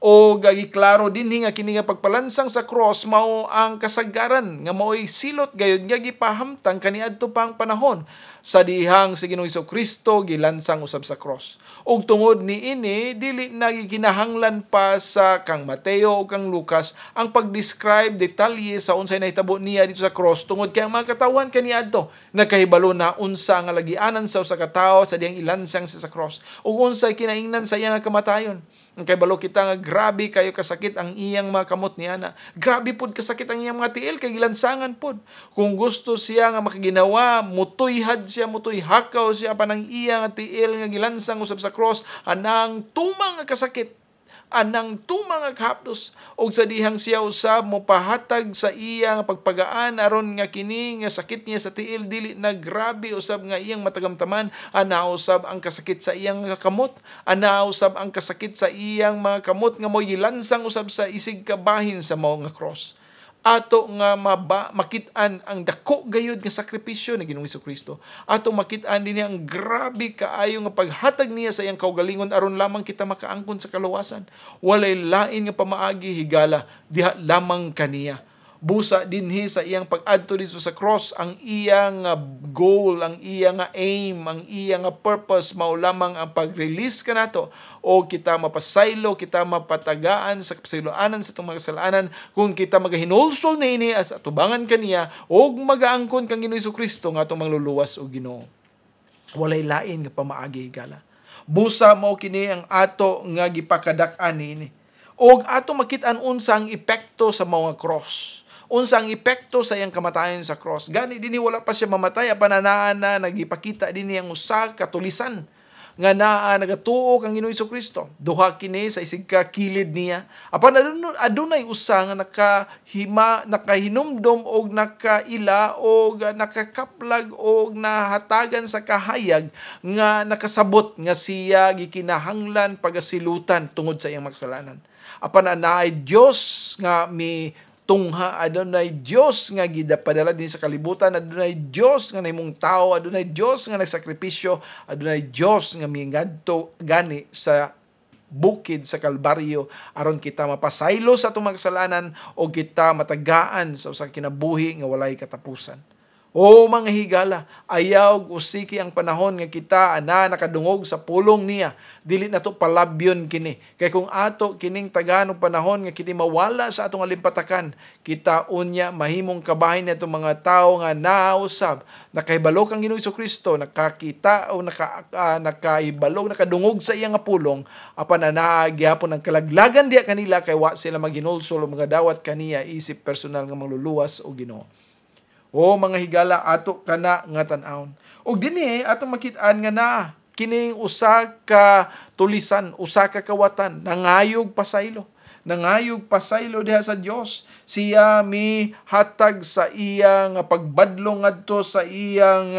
O giklaro dinhi nga kini nga pagpalansang sa cross mao ang kasagaran nga mao'y silot gayud nga gipahamtang kaniadto pang panahon sa dihang si Ginoong Jesucristo gilansang usab sa cross. Ug tungod niini dili na gikinahanglan pa sa kang Mateo o kang Lucas ang pag-describe detalye sa unsay nahitabo niya dito sa cross tungod kay ang mga katawan kaniadto nakahibalo na unsa nga lagianan sa usa ka tawo sa dihang ilansang sa cross ug unsay kinaingnan sa iyang kamatayon. Ang kaybalo kita nga grabe kayo kasakit ang iyang mga kamot niya na. Grabe pud kasakit ang iyang mga tiil kay gilansangan pud. Kung gusto siya nga makaginawa, mutuyhad siya, mutuyhakaw siya panang iyang tiil nga gilansang usab sa cross, anang tumang nga kasakit, anang tumang nga kahapdos. Og sa dihang siya usab mo pahatag sa iyang pagpagaan aron nga kini nga sakit niya sa tiil dili na grabe usab nga iyang matagamtaman, ana usab ang kasakit sa iyang kamot, ana usab ang kasakit sa iyang mga kamot nga mo'y gilansang usab sa isig kabahin sa mao nga cross. Ato nga makit-an ang dako gayud nga sakripisyo ni Ginoong Jesucristo. Ato makit-an din ang grabe kaayo nga paghatag niya sa iyang kaugalingon aron lamang kita makaangkon sa kaluwasan. Walay lain nga pamaagi higala diha lamang kaniya. Busa dinhi sa iyang pag-adto dito sa cross ang iyang goal, ang iyang aim, ang iyang purpose mao lamang ang pag-release kanato o kita mapasaylo, kita mapatagaan sa kapasayloanan sa itong mga kasalanan kung kita magahinulsol na ini as atubangan kaniya o magaangkon kang Ginoong Jesucristo nga itong mangluluwas o Ginoo. Walay lain nga pamaagi higala. Busa mao kini ang ato nga gipakadak-an niini. Og ato makit-an unsa ang epekto sa mga cross. Unsa ang epekto sa iyang kamatayon sa cross. Gani dinhi wala pa siya mamatay, apananaan na nagipakita dinhi ang usa ka tulisan nga naa nagatuo kang Ginoong Hesukristo. Duha kini sa isig ka kilid niya. Apan adunay usa nga nakahinumdom og nakaila og nakakaplag og nahatagan sa kahayag nga nakasabot nga siya gikinahanglan pagasilutan tungod sa iyang makasalanan. Apan anaay Dios nga tungha, adunay Dios nga gidapadala din sa kalibutan, adunay Dios nga nahimong tao, adunay Dios nga nagsakripisyo, adunay Dios nga miingadto gani sa bukid sa Kalbaryo aron kita mapasaylo sa atong mga kasalanan o kita matagaan sa usa ka kinabuhi nga walay katapusan. O mga higala, ayaw usiki ang panahon nga kita nakadungog sa pulong niya. Dili nato palabyon kini. Kay kung ato kining taganong panahon nga kini mawala sa atong alimpatakan, kita unya mahimong kabahin nato mga tao nga nausab, nakahibalo kang Ginoong Hesukristo, nakakita o nakahibalo, nakadungog sa iyang pulong, apan gihapon ang kalaglagan diya kanila kay wa sila maginulsol o mga dawat kaniya isip personal nga mangluluwas o Ginoo. O mga higala, ato kana nga tan-awon. Og dinhi atong makit-an nga kining usa ka tulisan, usa ka kawatan, nangayog pasaylo. Nangayog pasaylo diha sa Dios. Siya mihatag sa iyang pagbadlong ngadto sa iyang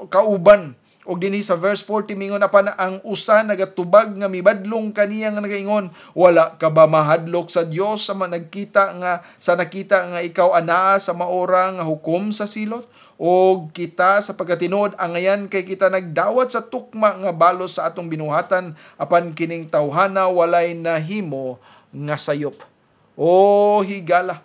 kauban. Og dinhi sa verse 40 mingon pa na ang usa nagatubag nga mibadlong kaniya nga nagaingon, wala ka ba mahadlok sa Dios sa nakita nga ikaw anaa sa maora nga hukom sa silot? Og kita sa pagkatinuod angayan kay kita nagdawat sa tukma nga balos sa atong binuhatan apan kining tawhana walay nahimo nga sayop. O higala,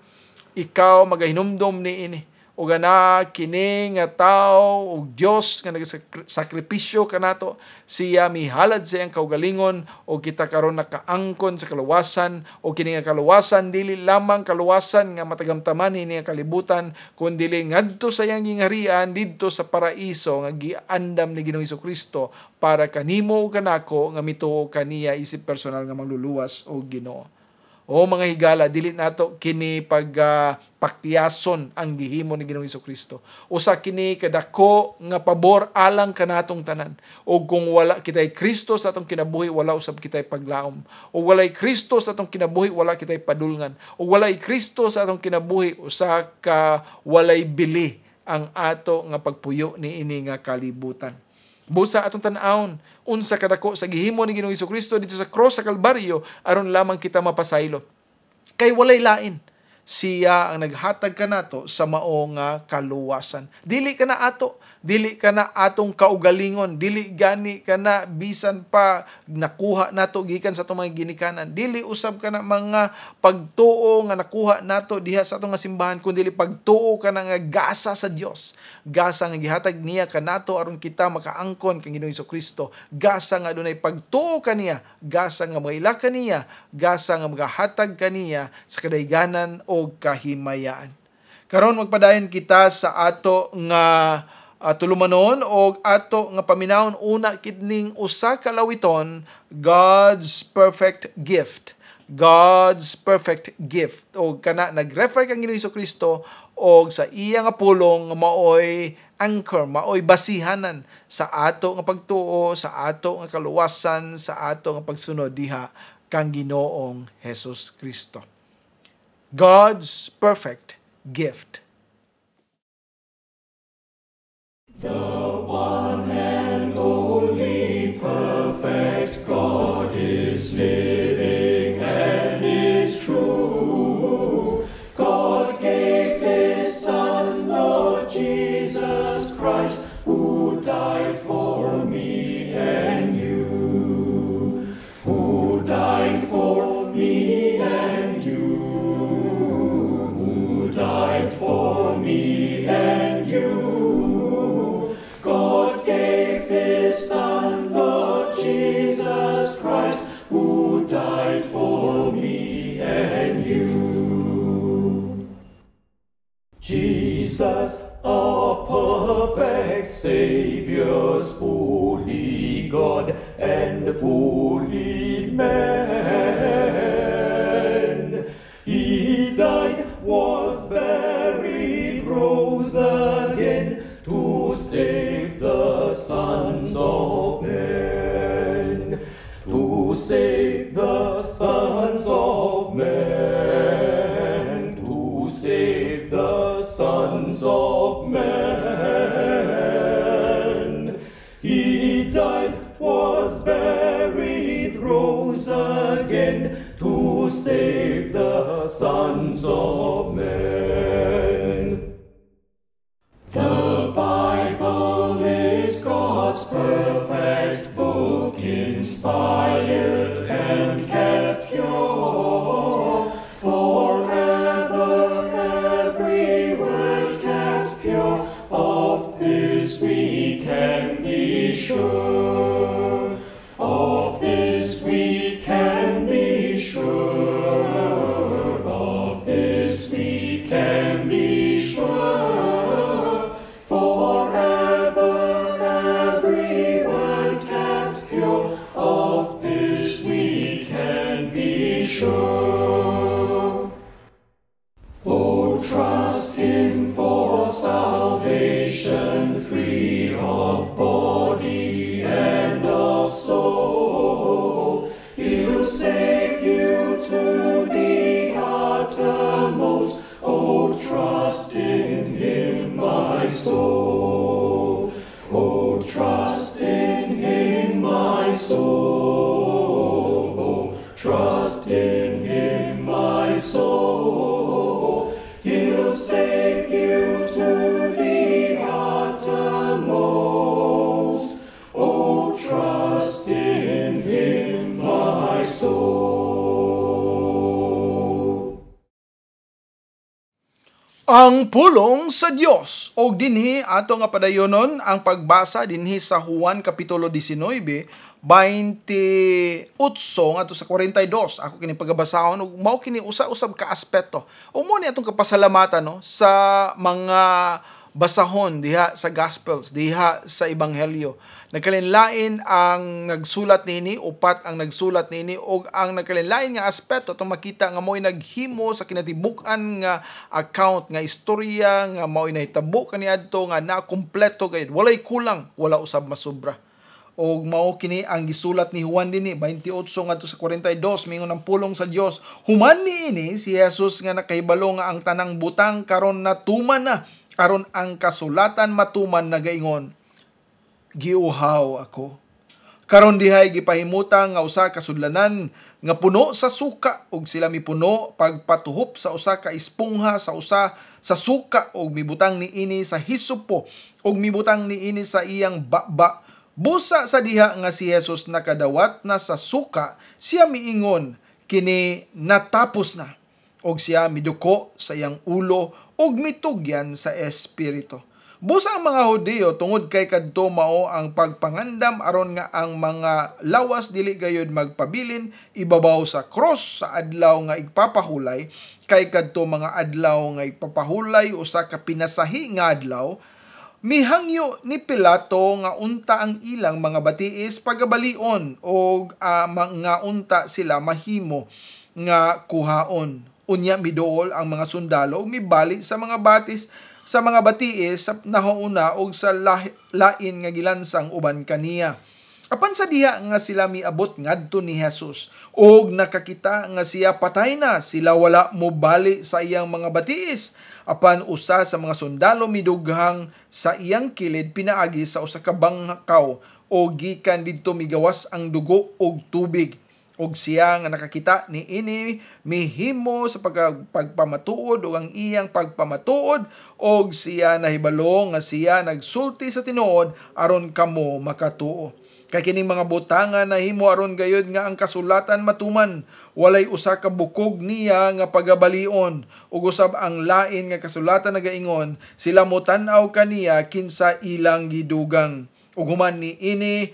ikaw magahinumdom niini o gana kini nga tao o Dios nga nagsakripisyo kanato, siya mihalad sa iyang kaugalingon o kita karon nakaangkon sa kaluwasan o kini nga kaluwasan dili lamang kaluwasan nga matagamtaman ini nga kalibutan kundi ngadto sa iyang gingarian didto sa paraiso nga giandam ni Ginoong Hesukristo para kanimo ug kanako nga mituo kaniya isip personal nga magluluwas o Ginoo. O mga higala, dili nato kini pakyason ang gihimo ni Ginoong Hesukristo. Usa kini kadako nga pabor alang kanatong tanan. O kung wala kitay Kristo sa atong kinabuhi, wala usab kitay paglaom. O walay Kristo sa atong kinabuhi, wala kitay padulngan. O walay Kristo sa atong kinabuhi, usa ka walay bili ang ato nga pagpuyo ni ini nga kalibutan. Busa atong tan-awon unsa kadako sa gihimo ni Ginoong Hesukristo dito sa cross sa Kalbaryo aron lamang kita mapasaylo. Kay walay lain, siya ang naghatag kanato sa mao nga kaluwasan. Dili kana ato, dili kana atong kaugalingon, dili gani kana bisan pa nakuha nato gikan sa atong mga ginikanan. Dili usab kana mga pagtuo nga nakuha nato diha sa atong nga simbahan, kundi dili pagtuo kana nga gasa sa Dios. Gasa nga gihatag niya kanato aron kita makaangkon kang Ginoong Hesukristo. Gasa nga adunay pagtuo kaniya, gasa nga maila kaniya, gasa nga magahatag kaniya sa kadayganan o kahimayaan. Karon magpadayon kita sa ato nga tulumanon o ato nga paminawon una kining usa ka lawiton, God's perfect gift. God's perfect gift. O kana nag-refer kang Ginoong Hesukristo og sa iya nga pulong nga maoy anchor, maoy basihanan sa ato nga pagtuo, sa ato nga kaluwasan, sa ato nga pagsunod diha kang Ginoong Hesus Kristo. God's perfect gift. The one and only perfect God is living and is true. God gave His Son, Lord Jesus Christ, who died for me and you. Who died for me and you. Who died for me and you. God gave His Son, Lord Jesus Christ, who died for me and you. Jesus, our perfect Savior, fully God and sons of men. The Bible is God's perfect book, inspired and kept pure. Forever every word kept pure, of this we can be sure. Of this we can be sure. Of this we can be sure. Forever every word kept pure, of this we can be sure. Oh, trust Him for salvation, free of body and of soul. He'll save you to the uttermost. Oh, trust in Him, my soul. Oh, trust in Him, my soul. Oh, trust in Him, my soul. He'll save you to the uttermost. Oh, trust in Him, my soul. Ang pulong sa Dios o dinhi ato nga padayonon ang pagbasa dinhi sa Juan kapitulo 19 28 ato sa 42. Ako kini pagabasahon ug mao kini usa-usab ka aspeto. O mo ni atong kapasalamatan no sa mga basahon diha sa Gospels, diha sa Ebanghelyo. Nagkalinlain ang nagsulat nini, upat ang nagsulat nini, o ang nagkalinlain nga aspeto itong makita nga mo'y naghimo sa kinatibuk-an nga account, nga istorya, nga mo'y nahitabo kaniadto nga nakumpleto gayud. Walay kulang, wala usab masubra. O mao kini ang gisulat ni Juan dinhi 28 ngadto sa 42 mingon ang pulong sa Dios. Human niini si Jesus nga nakahibalo nga ang tanang butang karon natuman na, aron ang kasulatan matuman nagaingon, giuhaw ako. Karon dihay gipahimutang nga usa ka sudlanan nga puno sa suka, ug sila mipuno pagpatuhop sa usa ka espongha sa usa sa suka, ug mibutang niini sa hisupo, ug mibutang niini sa iyang baba. Busa sa diha nga si Jesus nakadawat na sa suka, siya miingon, kini natapos na. Og siya miduko sa iyang ulo ug mitugyan sa espiritu. Busa ang mga Hudyo tungod kay kadto mao ang pagpangandam aron nga ang mga lawas dili gayud magpabilin ibabaw sa cross sa adlaw nga igpapahulay, kay kadto mga adlaw nga igpapahulay usa ka pinasahi nga adlaw. Mihangyo ni Pilato nga unta ang ilang mga batiis pagabalion og mga unta sila mahimo nga kuhaon. Unya miduol ang mga sundalo ug mibali sa mga batiis sa nahauna og sa lain nga gilansang uban kaniya. Apan sa diha nga sila miabot ngadto ni Jesus og nakakita nga siya patay na, sila wala mobali sa iyang mga batiis. Apan usa sa mga sundalo midughang sa iyang kilid pinaagi sa usa ka bangkaw o gikan didto migawas ang dugo og tubig. Og siya nga nakakita ni ini mihimo sa pagpamatuod o ang iyang pagpamatuod, og siya nahibalo nga siya nagsulti sa tinuod aron kamo makatuo. Kay kining mga butangan nahimo aron gayud nga ang kasulatan matuman, walay usa ka bukog niya nga pagabalion, ug usab ang lain nga kasulatan nagaingon, sila mo tan-aw kaniya kinsa ilang gidugang. Ug human ni ini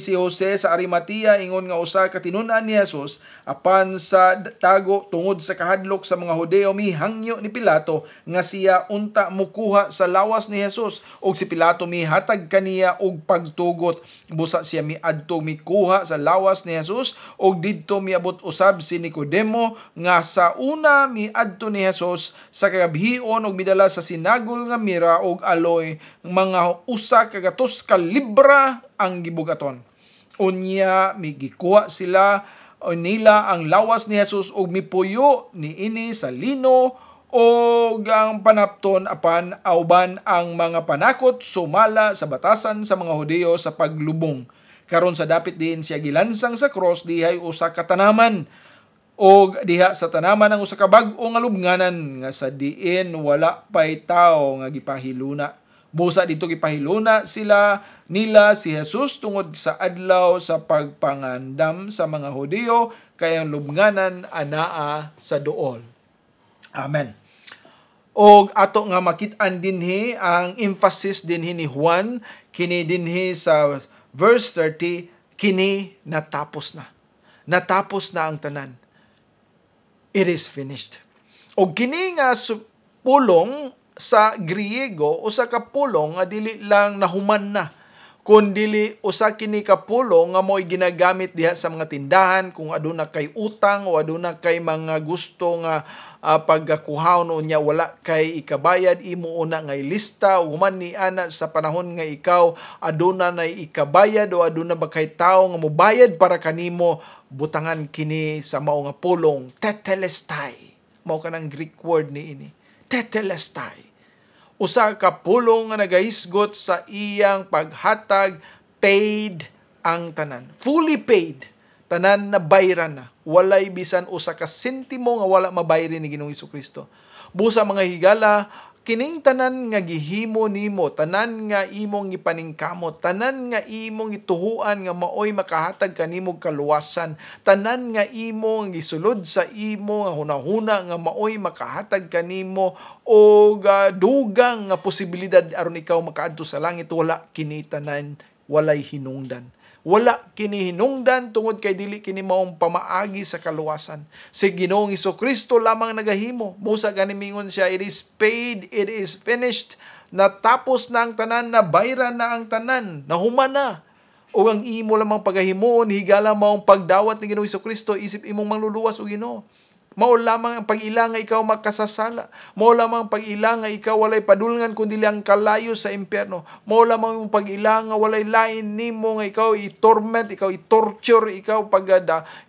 si Jose sa Arimatea ingon nga usa ka tinun-an ni Jesus, apan sa tago tungod sa kahadlok sa mga Hudyo mihangyo ni Pilato nga siya unta mukuha sa lawas ni Jesus, og si Pilato mihatag kaniya og pagtugot. Busa siya miadto mikuha sa lawas ni Jesus, og didto miabot usab si Nicodemo nga sa una miadto ni Jesus sa kagabhion og midala sa sinagol nga mira og aloy mga usa ka gatos ka libra ang gibugaton. Unya migikuha sila nila ang lawas ni Jesus og mipuyo ni ini sa lino og ang panapton, apan auban ang mga panakot sumala sa batasan sa mga Hudyo sa paglubong. Karon sa dapit din siya gilansang sa cross, dihay usa ka tanaman O diha sa tanaman ang usa ka bag-o nga lubnganan nga sa diin wala pay tawo nga gipahiluna. Busa dito gipahiluna nila si Jesus tungod sa adlaw sa pagpangandam sa mga Hudiyo kay ang lubnganan anaa sa duol. Amen. Og ato nga makit-an dinhi ang emphasis dinhi ni Juan kini dinhi sa verse 30, kini natapos na. Natapos na ang tanan. It is finished. Og kini nga pulong sa Griego usa ka pulong nga dili lang nahuman na, kundi usa kini ka pulong nga mo'y ginagamit diha sa mga tindahan kung aduna kay utang o aduna kay mga gusto nga pagkuhaon unya wala kay ikabayad, imo una nga ilista o human ni ana sa panahon nga ikaw aduna nay ikabayad o aduna ba kay tawo nga mobayad para kanimo, butangan kini sa mao nga pulong tetelestai. Mao kanang Greek word ni ini, tetelestai. Usa ka pulong nga nagahisgot sa iyang paghatag, paid ang tanan. Fully paid. Tanan na bayran na. Walay bisan usa ka sentimo nga wala mabayri ni Ginoong Hesukristo. Busa mga higala, kining tanan nga gihimo nimo, tanan nga imong ipaningkamot, tanan nga imong ituhuan nga maoy makahatag kanimo kaluwasan, tanan nga imong gisulod sa imo nga hunahuna nga maoy makahatag kanimo og dugang nga posibilidad aron ikaw makaadto sa langit, wala kini tanan, walay hinungdan. Wala kini hinungdan tungod kay dili kini maong pamaagi sa kaluwasan. Si Ginoong Hesukristo lamang nagahimo. Busa ganimingon siya, it is paid, it is finished. Natapos na ang tanan, nabayran na ang tanan, nahuman na. O ang imo lamang pagahimon, higala maong pagdawat ni Ginoong Hesukristo, isip imong mangluluwas o Ginoo. Mao lamang ang pag-ila nga ikaw makasasala. Mao lamang ang pag-ila nga ikaw walay padulngan kundi lang kalayo sa impyerno. Mao lamang ang pag-ila nga walay lain nimo nga ikaw i-torment, ikaw i-torture, ikaw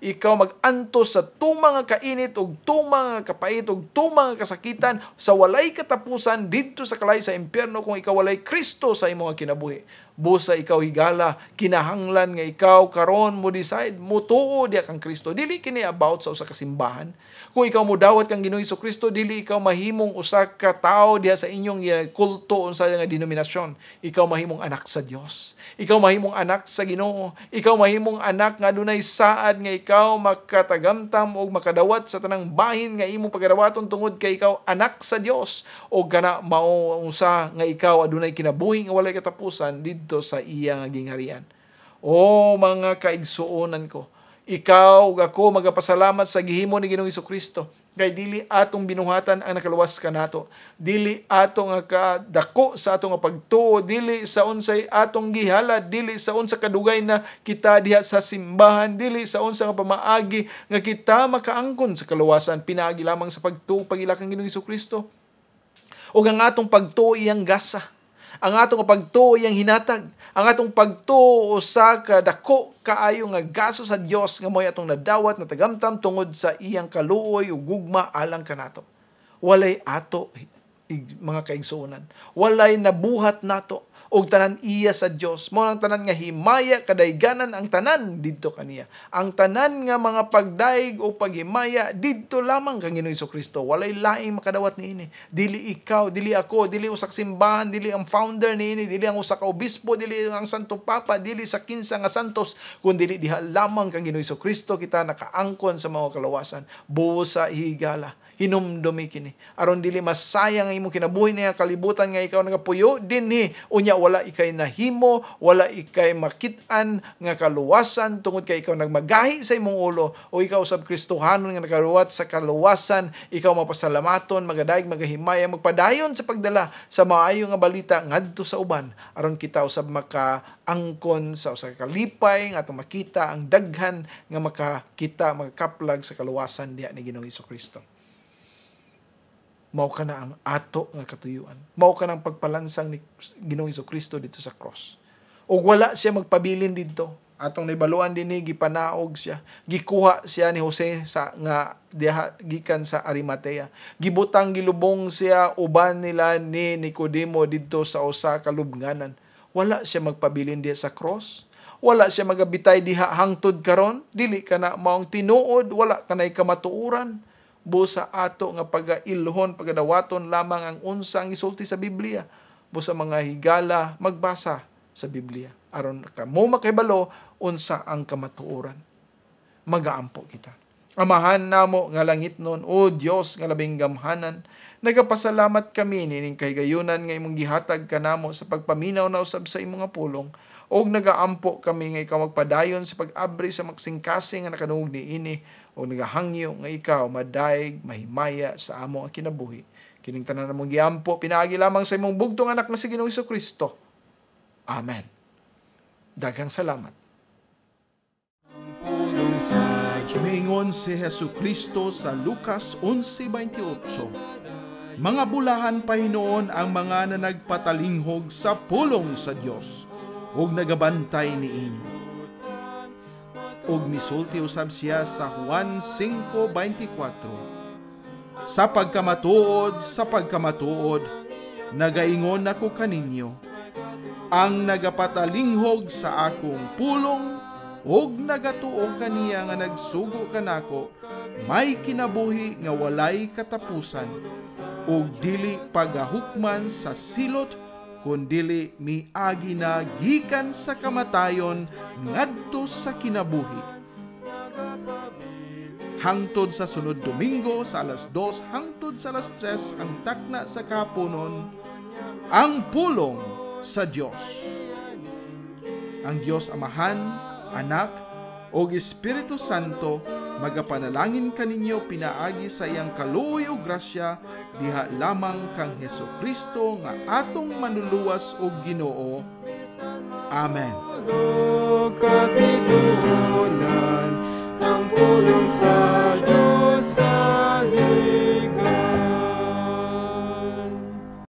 ikaw mag-antos sa tumang nga kainit ug tumang nga kapait ug tumang nga kasakitan sa walay katapusan didto sa kalay sa impyerno kung ikaw walay Kristo sa imong kinabuhi. Busa ikaw higala, kinahanglan nga ikaw karon mo decide mo tuo diha kang Kristo. Dili kini about sa usa ka simbahan. Kung ikaw mo dawat kang Ginoong Hesukristo, dili ikaw mahimong usa ka tawo diha sa inyong kulto unsa nga denominasyon. Ikaw mahimong anak sa Dios. Ikaw mahimong anak sa Ginoo. Ikaw mahimong anak nga adunay saad nga ikaw makatagamtam og makadawat sa tanang bahin nga imong pagadawaton tungod kay ikaw anak sa Dios. O kana mao usa nga ikaw adunay kinabuhi nga walay katapusan didto sa iya nga gingharian. O mga kaigsuonan ko, ikaw ug ako magapasalamat sa gihimo ni Ginoong Hesukristo. Kay dili atong binuhatan ang nakaluwas kanato. Dili atong kadako sa atong pagtuo, dili sa unsay atong gihala, dili sa unsa kadugay na kita diha sa simbahan, dili sa unsa nga pamaagi nga kita makaangkon sa kaluwasan, pinaagi lamang sa pagtuo pagila kang Ginoong Hesukristo. O ang atong pagtuo iyang gasa, ang atong pagtuo iyang hinatag, ang atong pagtuo sa kadako kaayo nga gasa sa Dios nga moy atong nadawat na tagamtam tungod sa iyang kaluoy ug gugma alang kanato. Walay ato mga kaigsuonan, walay nabuhat nato og tanan iya sa Dios. Mao ang tanan nga himaya kadayganan ang tanan didto kaniya. Ang tanan nga mga pagdaig o paghimaya didto lamang kang Ginoong Hesukristo. Walay laing makadawat niini. Dili ikaw, dili ako, dili usak simbahan, dili ang founder niini, dili ang usa ka obispo, dili ang Santo Papa, dili sa 15 nga santos, kundi dili diha lamang kang Ginoong Hesukristo kita nakaangkon sa mga kalawasan. Busa higala. Hinumdumi kini aron dili masayang ang imong kinabuhi niya kalibutan nga ikaw nagapuyo dinhi unya wala ikay nahimo, wala ikay makit-an nga kaluwasan tungod kay ikaw nagmagahi sa imong ulo o ikaw usab Kristohanon nga nagaruwat sa kaluwasan, ikaw mapasalamaton, magadaig, magahimaya, magpadayon sa pagdala sa maayo nga balita ngadto sa uban aron kita usab makaangkon sa usa ka kalipay nga atong makita ang daghan nga makakita magkaplag sa kaluwasan diha ni Ginoong Hesukristo. Mao ka na ang ato nga katuyuan. Mao ka ng pagpalansang ni Ginoong Hesukristo dito sa cross. O wala siya magpabilin dito. Atong naibaluan din ni gipanaog siya. Gikuha siya ni Jose nga gikan sa Arimatea. Gibutang gilubong siya uban nila ni Nicodemo dito sa usa ka lubnganan. Wala siya magpabilin diha sa cross. wala siya magabitay diha hangtod karon, dili ka na maong tinuod, wala ka na'y kamatuuran, busa ato nga pagailhon, pagadawaton lamang ang unsang isulti sa Biblia, busa mga higala magbasa sa Biblia. Aron ka mo makahibalo unsa ang kamatuoran. Magaampo kita. Amahan namo nga langit nun, o Dios nga labing gamhanan, nagapasalamat kami nining kahigayunan nga imong gihatag kanamo sa pagpaminaw na usab sa imong nga pulong, og nagaampo kami nga ikaw magpadayon sa pag-abri sa maksingkasing nga nakadungog niini, o nagahangyo nga ikaw madayeg mahimaya sa amo ang kinabuhi. Kining tanan namong giampo pinaagi lamang sa imong bugtong anak na si Ginoong Hesukristo. Amen. Daghang salamat. Mingon si Hesukristo sa Lucas 11:28. Mga bulahan pa hinoon ang mga na nagpatalinghog sa pulong sa Dios, ug nagabantay niini. Ug misulti usab siya sa Juan 5:24. Sa pagkamatuod, nagaingon ako kaninyo, ang nagapatalinghog sa akong pulong, ug nagatuo kaniya nga nagsugo kanako, may kinabuhi nga walay katapusan, ug dili pagahukman sa silot, kundili miagi na gikan sa kamatayon ngadto sa kinabuhi. Hangtod sa sunod Domingo sa alas 2 hangtod sa alas 3 ang takna sa kahaponon, ang pulong sa Dios. Ang Dios Amahan, Anak, o Espiritu Santo, magapanalangin kaninyo pinaagi sa iyang kaluoy o grasya, diha lamang kang Hesukristo nga atong manuluwas o Ginoo. Amen. Kapitunan ang pulong sa Diyos sa